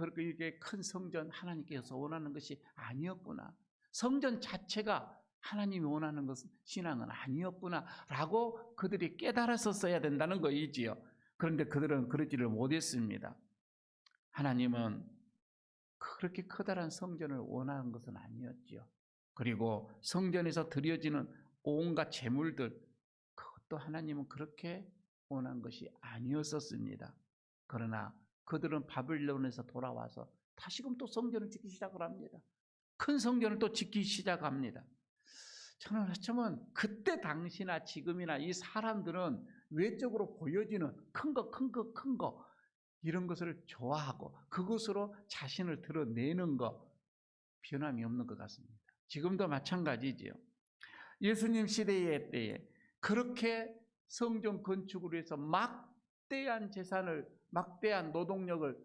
Speaker 1: 큰 성전 하나님께서 원하는 것이 아니었구나. 성전 자체가 하나님이 원하는 것은 신앙은 아니었구나 라고 그들이 깨달았었어야 된다는 거이지요. 그런데 그들은 그러지를 못했습니다. 하나님은 그렇게 커다란 성전을 원하는 것은 아니었지요. 그리고 성전에서 드려지는 온갖 제물들, 그것도 하나님은 그렇게 원한 것이 아니었었습니다. 그러나 그들은 바벨론에서 돌아와서 다시금 또 성전을 짓기 시작을 합니다. 큰 성전을 또 짓기 시작합니다. 저는 어쩌면 그때 당시나 지금이나 이 사람들은 외적으로 보여지는 큰 거 이런 것을 좋아하고 그것으로 자신을 드러내는 거 변함이 없는 것 같습니다. 지금도 마찬가지지요. 예수님 시대의 때에 그렇게 성전 건축을 위해서 막대한 재산을, 막대한 노동력을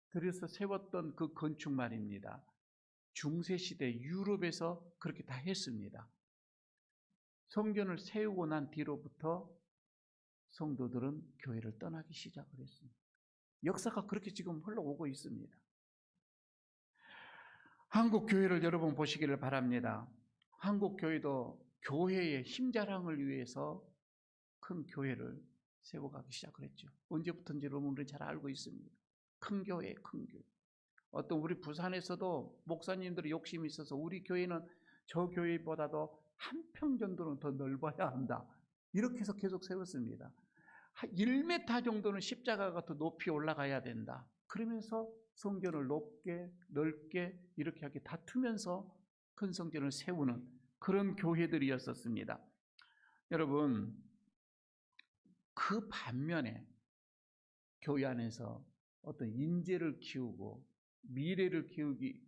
Speaker 1: 들여서 세웠던 그 건축 말입니다. 중세시대 유럽에서 그렇게 다 했습니다. 성전을 세우고 난 뒤로부터 성도들은 교회를 떠나기 시작을 했습니다. 역사가 그렇게 지금 흘러오고 있습니다. 한국 교회를 여러분 보시기를 바랍니다. 한국 교회도 교회의 힘자랑을 위해서 큰 교회를 세워가기 시작을 했죠. 언제부터인지 여러분들이 잘 알고 있습니다. 큰 교회. 어떤 우리 부산에서도 목사님들이 욕심이 있어서 우리 교회는 저 교회보다도 한 평 정도는 더 넓어야 한다. 이렇게 해서 계속 세웠습니다. 1m 정도는 십자가가 더 높이 올라가야 된다. 그러면서 성전을 넓게 이렇게 다투면서 큰 성전을 세우는 그런 교회들이었었습니다. 여러분, 그 반면에 교회 안에서 어떤 인재를 키우고 미래를 키우기,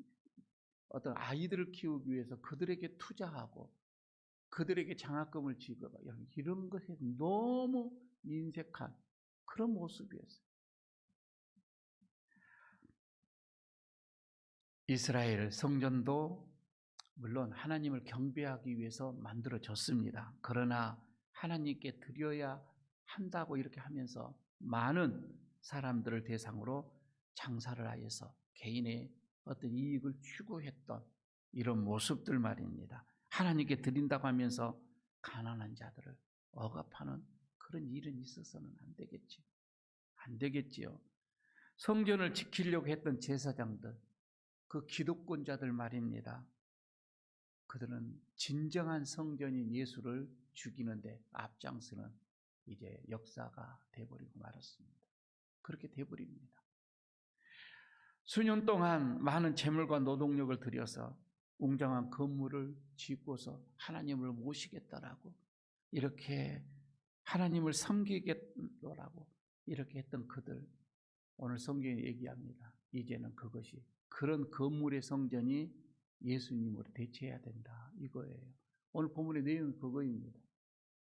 Speaker 1: 어떤 아이들을 키우기 위해서 그들에게 투자하고 그들에게 장학금을 지급하고 이런 것에 너무 인색한 그런 모습이었어요. 이스라엘 성전도 물론 하나님을 경배하기 위해서 만들어졌습니다. 그러나 하나님께 드려야 한다고 이렇게 하면서 많은 사람들을 대상으로 장사를 하여서 개인의 어떤 이익을 추구했던 이런 모습들 말입니다. 하나님께 드린다고 하면서 가난한 자들을 억압하는 그런 일은 있어서는 안 되겠지요. 성전을 지키려고 했던 제사장들, 그 기득권자들 말입니다. 그들은 진정한 성전인 예수를 죽이는데 앞장서는 이제 역사가 돼버리고 말았습니다. 그렇게 돼버립니다. 수년 동안 많은 재물과 노동력을 들여서 웅장한 건물을 짓고서 하나님을 모시겠다라고 이렇게 하나님을 섬기겠다라고 이렇게 했던 그들, 오늘 성경이 얘기합니다. 이제는 그것이 그런 건물의 성전이 예수님으로 대체해야 된다 이거예요. 오늘 본문의 내용은 그거입니다.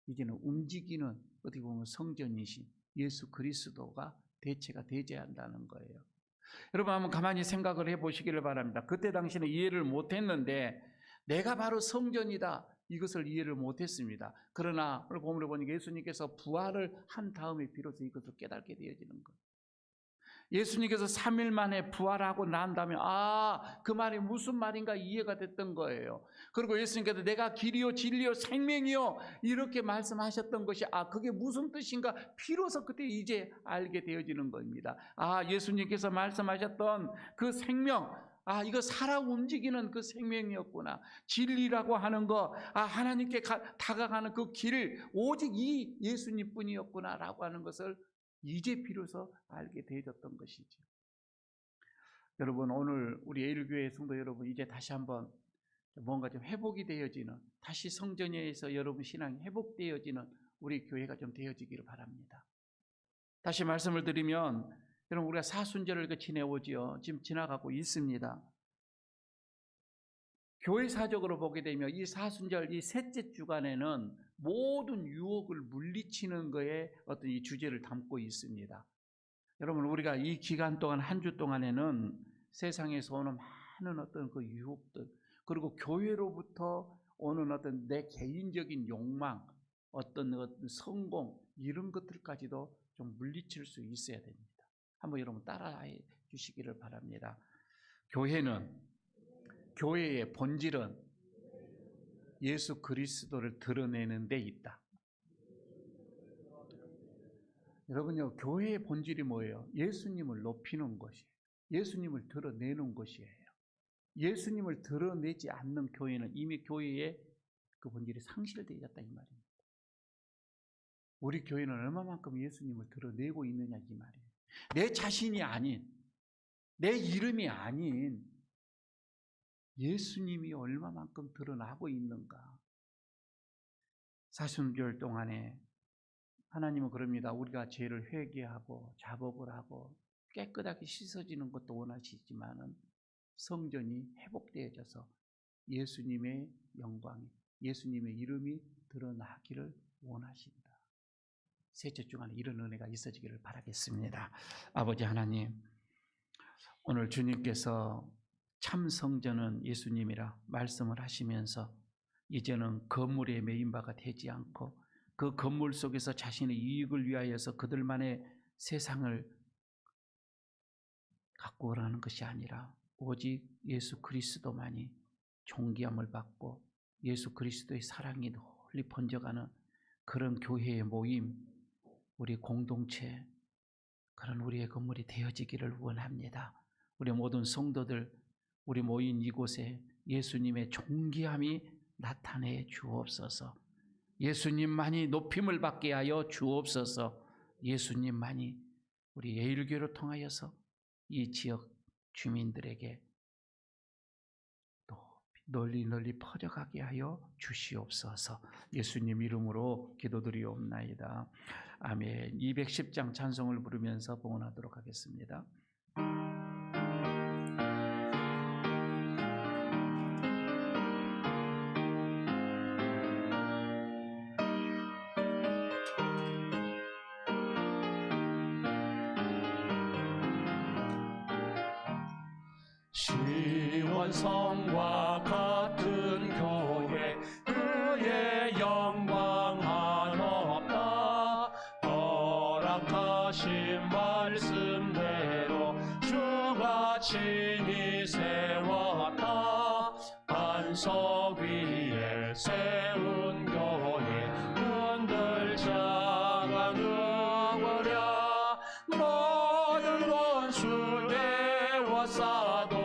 Speaker 1: 이제는 움직이는 어떻게 보면 성전이신 예수 그리스도가 대체가 되어야 한다는 거예요. 여러분 한번 가만히 생각을 해보시기를 바랍니다. 그때 당시는 이해를 못했는데 내가 바로 성전이다 이것을 이해를 못했습니다. 그러나 오늘 본문을 보니까 예수님께서 부활을 한 다음에 비로소 이것을 깨닫게 되어지는 거예요. 예수님께서 3일 만에 부활하고 난 다음에 그 말이 무슨 말인가 이해가 됐던 거예요. 그리고 예수님께서 내가 길이요 진리요 생명이요 이렇게 말씀하셨던 것이 그게 무슨 뜻인가 비로소 그때 이제 알게 되어지는 겁니다. 예수님께서 말씀하셨던 그 생명, 이거 살아 움직이는 그 생명이었구나. 진리라고 하는 거, 하나님께 다가가는 그 길 오직 이 예수님뿐이었구나 라고 하는 것을 이제 비로소 알게 되어졌던 것이죠. 여러분 오늘 우리 예일교회 성도 여러분 이제 다시 한번 뭔가 좀 회복이 되어지는, 다시 성전에서 여러분 신앙이 회복되어지는 우리 교회가 좀 되어지기를 바랍니다. 다시 말씀을 드리면 여러분 우리가 사순절을 지내오지요. 지금 지나가고 있습니다. 교회사적으로 보게 되면 이 사순절 이 셋째 주간에는 모든 유혹을 물리치는 거에 어떤 이 주제를 담고 있습니다. 여러분 우리가 이 기간 동안 한 주 동안에는 세상에서 오는 많은 어떤 그 유혹들, 그리고 교회로부터 오는 어떤 내 개인적인 욕망, 어떤 성공 이런 것들까지도 좀 물리칠 수 있어야 됩니다. 한번 여러분 따라해 주시기를 바랍니다. 교회의 본질은 예수 그리스도를 드러내는 데 있다. 여러분요, 교회의 본질이 뭐예요? 예수님을 높이는 것이에요. 예수님을 드러내는 것이에요. 예수님을 드러내지 않는 교회는 이미 교회의 그 본질이 상실되어 있다 이 말입니다. 우리 교회는 얼마만큼 예수님을 드러내고 있느냐 이 말이에요. 내 자신이 아닌, 내 이름이 아닌 예수님이 얼마만큼 드러나고 있는가. 사순절 동안에 하나님은 그럽니다. 우리가 죄를 회개하고 자복을 하고 깨끗하게 씻어지는 것도 원하시지만은 성전이 회복되어져서 예수님의 영광이, 예수님의 이름이 드러나기를 원하신다. 셋째 주간에 이런 은혜가 있어지기를 바라겠습니다. 아버지 하나님, 오늘 주님께서 참 성전은 예수님이라 말씀을 하시면서 이제는 건물에 매인 바가 되지 않고 그 건물 속에서 자신의 이익을 위하여서 그들만의 세상을 갖고 오라는 것이 아니라 오직 예수 그리스도만이 존귀함을 받고 예수 그리스도의 사랑이 널리 번져가는 그런 교회의 모임, 우리 공동체, 그런 우리의 건물이 되어지기를 원합니다. 우리 모든 성도들, 우리 모인 이곳에 예수님의 존귀함이 나타내 주옵소서. 예수님만이 높임을 받게 하여 주옵소서. 예수님만이 우리 예일교회를 통하여서 이 지역 주민들에게 널리 퍼져가게 하여 주시옵소서. 예수님 이름으로 기도드리옵나이다. 아멘. 210장 찬송을 부르면서 봉헌하도록 하겠습니다.
Speaker 2: 시원성과 같은 교회 그의 영광 한없다. 허락하신 말씀대로 주가 친히 세웠다. 반석 위에 세운 교회 흔들 자가 누구랴. 모든 원수 내워싸도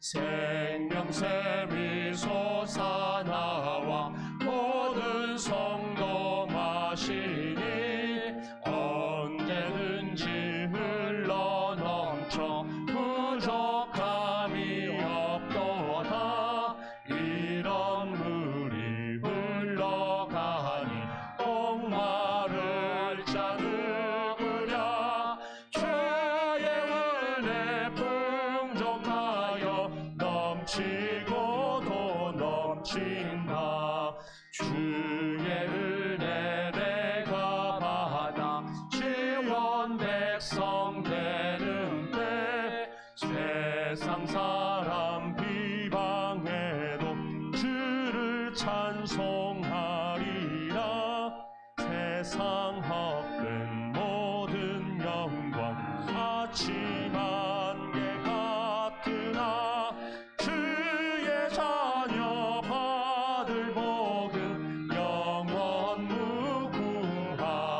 Speaker 2: 생명샘이 모든 성도 마시니 언제든지 흘러 넘쳐 부족함이 없도다. 이런 물이 흘러가니 목마를 자 누구랴. 주의 은혜 풍족하여 넘치고도 넘친다. 주의 은혜 내가 받아 지원 백성 되는 때 세상 사람 비방해도 주를 찬송하리라. 세상 헛된 모든 영광 아침 안개 같으나 주의 자녀 받을 복은 영원 무궁하도다.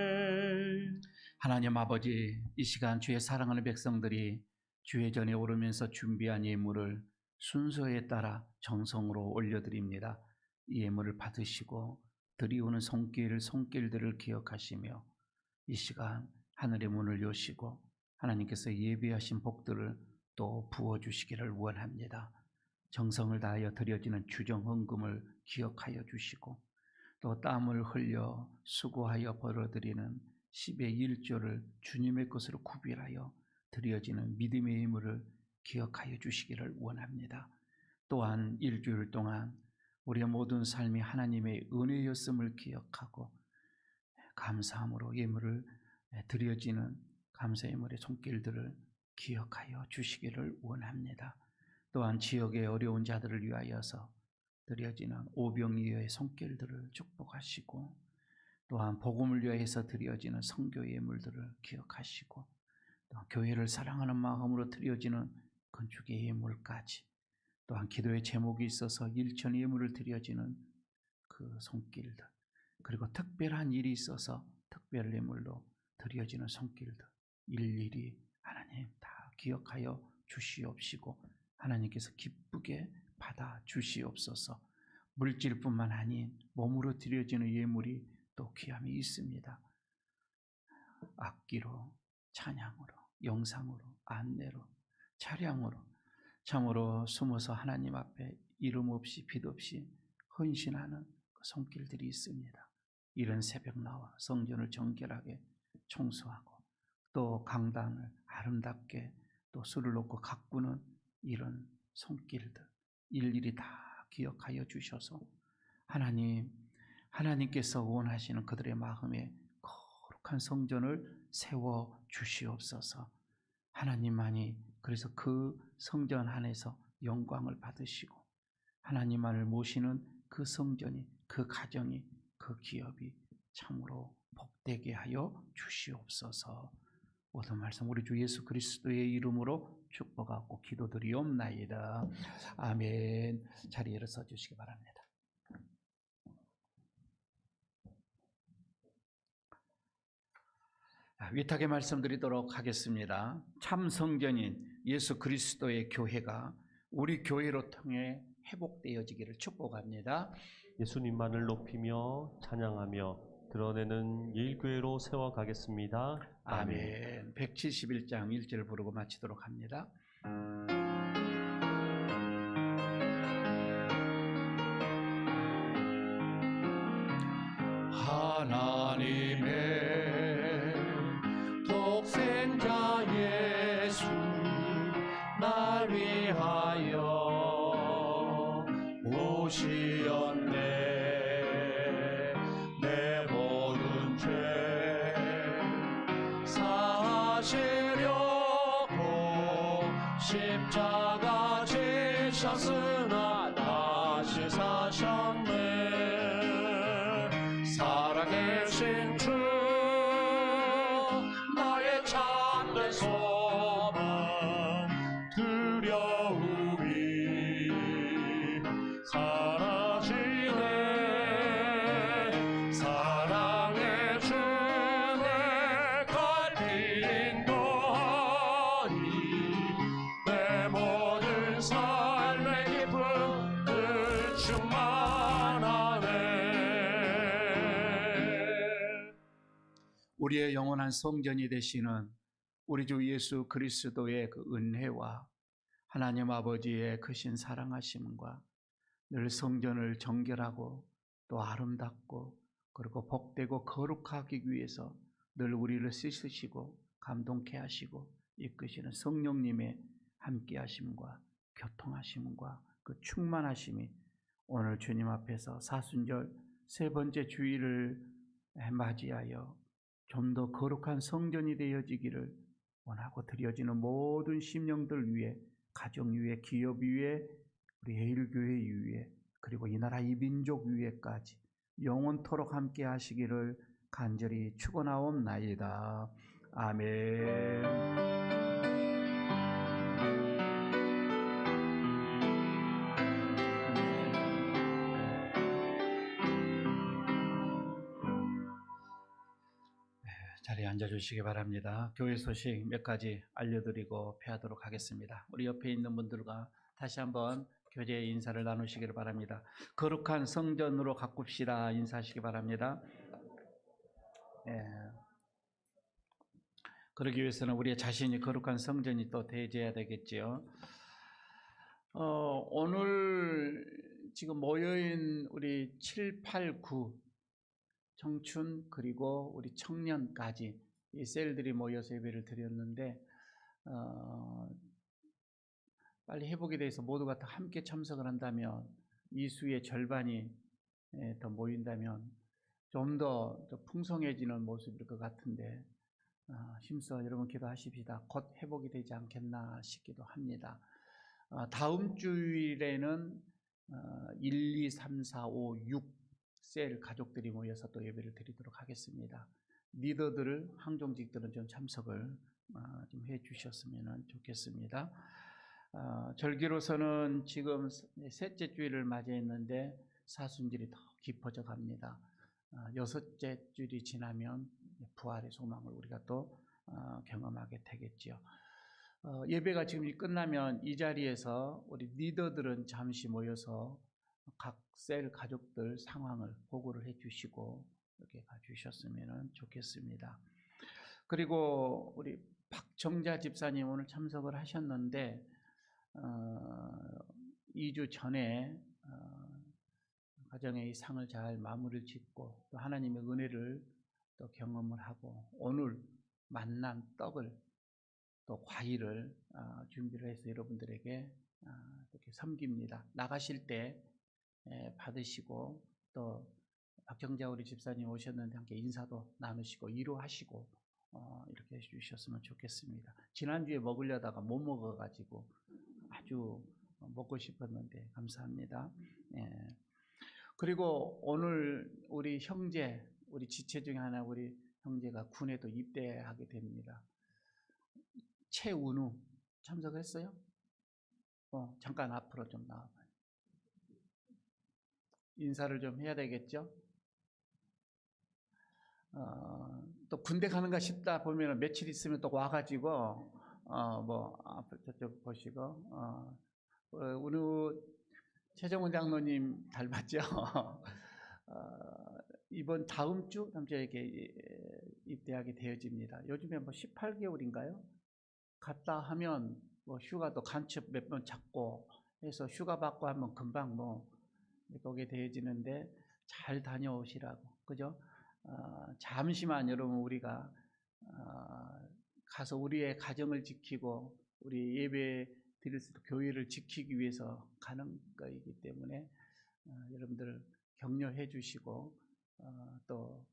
Speaker 2: 아멘.
Speaker 1: 하나님 아버지, 이 시간 주의 사랑하는 백성들이 주의 전에 오르면서 준비한 예물을 순서에 따라 정성으로 올려드립니다. 이 예물을 받으시고 드리우는 손길들을 기억하시며 이 시간 하늘의 문을 여시고 하나님께서 예비하신 복들을 또 부어주시기를 원합니다. 정성을 다하여 드려지는 주정헌금을 기억하여 주시고 또 땀을 흘려 수고하여 벌어들이는 10의 1조를 주님의 것으로 구별하여 드려지는 믿음의 예물을 기억하여 주시기를 원합니다. 또한 일주일 동안 우리의 모든 삶이 하나님의 은혜였음을 기억하고 감사함으로 예물을 드려지는 감사 예물의 손길들을 기억하여 주시기를 원합니다. 또한 지역의 어려운 자들을 위하여서 드려지는 오병이어의 손길들을 축복하시고 또한 복음을 위하여서 드려지는 선교 예물들을 기억하시고 또 교회를 사랑하는 마음으로 드려지는 건축의 예물까지 또한 기도의 제목이 있어서 일천 예물을 드려지는 그 손길들 그리고 특별한 일이 있어서 특별 예물로 드려지는 손길들 일일이 하나님 다 기억하여 주시옵시고 하나님께서 기쁘게 받아 주시옵소서. 물질뿐만 아닌 몸으로 드려지는 예물이 또 귀함이 있습니다. 악기로, 찬양으로, 영상으로, 안내로, 차량으로 참으로 숨어서 하나님 앞에 이름 없이 빛 없이 헌신하는 그 손길들이 있습니다. 이른 새벽 나와 성전을 정결하게 청소하고 또 강단을 아름답게 또 술을 놓고 가꾸는 이런 손길들 일일이 다 기억하여 주셔서 하나님께서 원하시는 그들의 마음에 거룩한 성전을 세워 주시옵소서. 하나님만이 그래서 그 성전 안에서 영광을 받으시고 하나님만을 모시는 그 성전이 그 가정이 그 기업이 참으로 복되게 하여 주시옵소서. 모든 말씀 우리 주 예수 그리스도의 이름으로 축복하고 기도드리옵나이다. 아멘. 자리에 일어서 주시기 바랍니다. 위탁의 말씀드리도록 하겠습니다. 참 성전인 예수 그리스도의 교회가 우리 교회로 통해 회복되어지기를 축복합니다.
Speaker 5: 예수님만을 높이며 찬양하며 드러내는 예일교회로 세워가겠습니다.
Speaker 1: 아멘. 171장 1절 부르고 마치도록 합니다.
Speaker 2: 하나님의 독생자 예수 날 위하여 오시었네. 내 모든 죄 사시려고 십자가 지셨으나 다시 사셨네. 살아계신 주 나의 참된 소망 두려움이 사라지네. 사랑의 주 내 갈 인도하니 내
Speaker 1: 우리의 영원한 성전이 되시는 우리 주 예수 그리스도의 그 은혜와 하나님 아버지의 크신 사랑하심과 늘 성전을 정결하고 또 아름답고 그리고 복되고 거룩하기 위해서 늘 우리를 씻으시고 감동케 하시고 이끄시는 성령님의 함께 하심과 교통하심과 그 충만하심이 오늘 주님 앞에서 사순절 세 번째 주일을 맞이하여 좀 더 거룩한 성전이 되어지기를 원하고 드려지는 모든 심령들 위해, 가정 위에, 기업 위에, 우리 해일교회 위에, 그리고 이 나라 이 민족 위에까지 영원토록 함께 하시기를 간절히 축원하옵나이다. 아멘. 자리에 앉아주시기 바랍니다. 교회 소식 몇 가지 알려드리고 폐하도록 하겠습니다. 우리 옆에 있는 분들과 다시 한번 교제 인사를 나누시기를 바랍니다. 거룩한 성전으로 가꿉시다 인사하시기 바랍니다. 그러기 위해서는 우리 자신이 거룩한 성전이 또 되어야 되겠지요. 오늘 지금 모여인 우리 7, 8, 9 청춘 그리고 우리 청년까지 이 셀들이 모여서 예배를 드렸는데 빨리 회복에 대해서 모두가 다 함께 참석을 한다면 이 수의 절반이 더 모인다면 좀 더 풍성해지는 모습일 것 같은데 힘써 여러분 기도하십시다. 곧 회복이 되지 않겠나 싶기도 합니다. 다음 주일에는 1, 2, 3, 4, 5, 6 셀 가족들이 모여서 또 예배를 드리도록 하겠습니다. 리더들을 항종직들은 좀 참석을 좀 해주셨으면 좋겠습니다. 절기로서는 지금 셋째 주일을 맞이했는데 사순절이 더 깊어져 갑니다. 여섯째 주일이 지나면 부활의 소망을 우리가 또 경험하게 되겠지요. 예배가 지금 끝나면 이 자리에서 우리 리더들은 잠시 모여서 각 셀 가족들 상황을 보고를 해주시고 이렇게 가주셨으면 좋겠습니다. 그리고 우리 박정자 집사님 오늘 참석을 하셨는데 2주 전에 가정의 이 상을 잘 마무리를 짓고 또 하나님의 은혜를 또 경험을 하고 오늘 만난 떡을 또 과일을 준비를 해서 여러분들에게 이렇게 섬깁니다. 나가실 때 받으시고 또 박정자 우리 집사님 오셨는데 함께 인사도 나누시고 위로하시고 이렇게 해주셨으면 좋겠습니다. 지난주에 먹으려다가 못 먹어가지고 아주 먹고 싶었는데 감사합니다. 그리고 오늘 우리 형제, 우리 지체 중에 하나 우리 형제가 군에도 입대하게 됩니다. 최운우 참석했어요? 잠깐 앞으로 좀 나와봐요. 인사를 좀 해야 되겠죠? 또 군대 가는가 싶다 보면 며칠 있으면 또 와가지고 앞에 저쪽 보시고 우리 최정훈 장로님 닮았죠? 이번 다음 주 남자에게 입대하게 되어집니다. 요즘에 18개월인가요? 갔다 하면 휴가도 간첩 몇 번 잡고 해서 휴가 받고 하면 금방 오게 되어지는데 잘 다녀오시라고, 그죠? 잠시만 여러분 우리가 가서 우리의 가정을 지키고 우리 예배 드릴 수 있는 교회를 지키기 위해서 가는 거이기 때문에 여러분들 격려해 주시고 또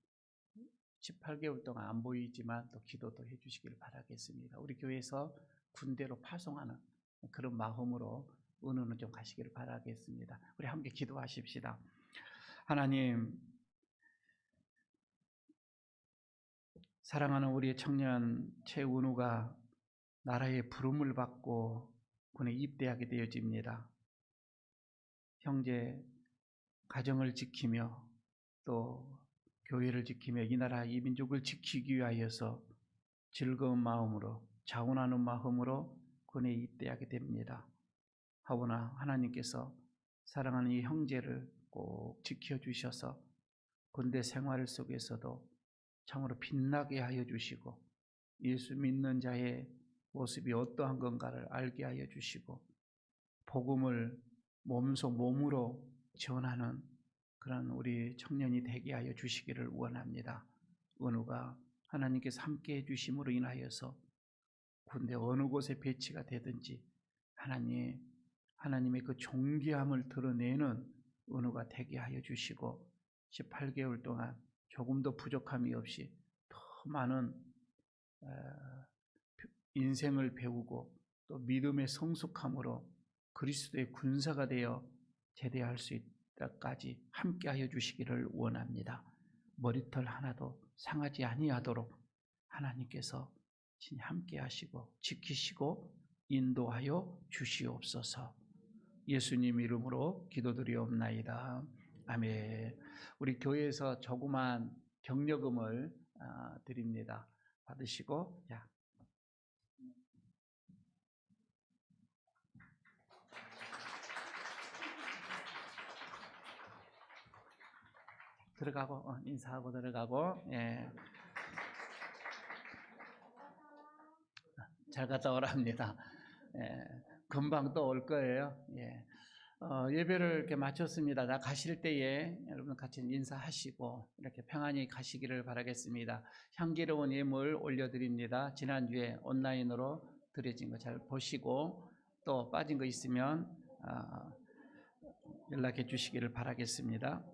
Speaker 1: 18개월 동안 안 보이지만 또 기도도 해 주시기를 바라겠습니다. 우리 교회에서 군대로 파송하는 그런 마음으로 은혜는 좀 가시기를 바라겠습니다. 우리 함께 기도하십시다. 하나님, 사랑하는 우리의 청년 최은우가 나라의 부름을 받고 군에 입대하게 되어집니다. 형제 가정을 지키며 또 교회를 지키며 이 나라 이 민족을 지키기 위하여서 즐거운 마음으로 자원하는 마음으로 군에 입대하게 됩니다. 하오나 하나님께서 사랑하는 이 형제를 꼭 지켜주셔서 군대 생활 속에서도 참으로 빛나게 하여 주시고 예수 믿는 자의 모습이 어떠한 건가를 알게 하여 주시고 복음을 몸으로 전하는 그런 우리 청년이 되게 하여 주시기를 원합니다. 은우가 하나님께서 함께 해주심으로 인하여서 군대 어느 곳에 배치가 되든지 하나님의 그 존귀함을 드러내는 은우가 되게 하여 주시고 18개월 동안 조금도 부족함이 없이 더 많은 인생을 배우고 또 믿음의 성숙함으로 그리스도의 군사가 되어 제대할 수 있다까지 함께 하여 주시기를 원합니다. 머리털 하나도 상하지 아니하도록 하나님께서 친히 함께 하시고 지키시고 인도하여 주시옵소서. 예수님 이름으로 기도드리옵나이다. 아멘. 우리 교회에서 조그만 격려금을 드립니다. 받으시고 들어가고 인사하고 들어가고 잘 갔다 오랍니다. 금방 또 올 거예요. 예배를 이렇게 마쳤습니다. 나 가실 때에 여러분 같이 인사하시고 이렇게 평안히 가시기를 바라겠습니다. 향기로운 예물 올려드립니다. 지난주에 온라인으로 드려진 거 잘 보시고 또 빠진 거 있으면 연락해 주시기를 바라겠습니다.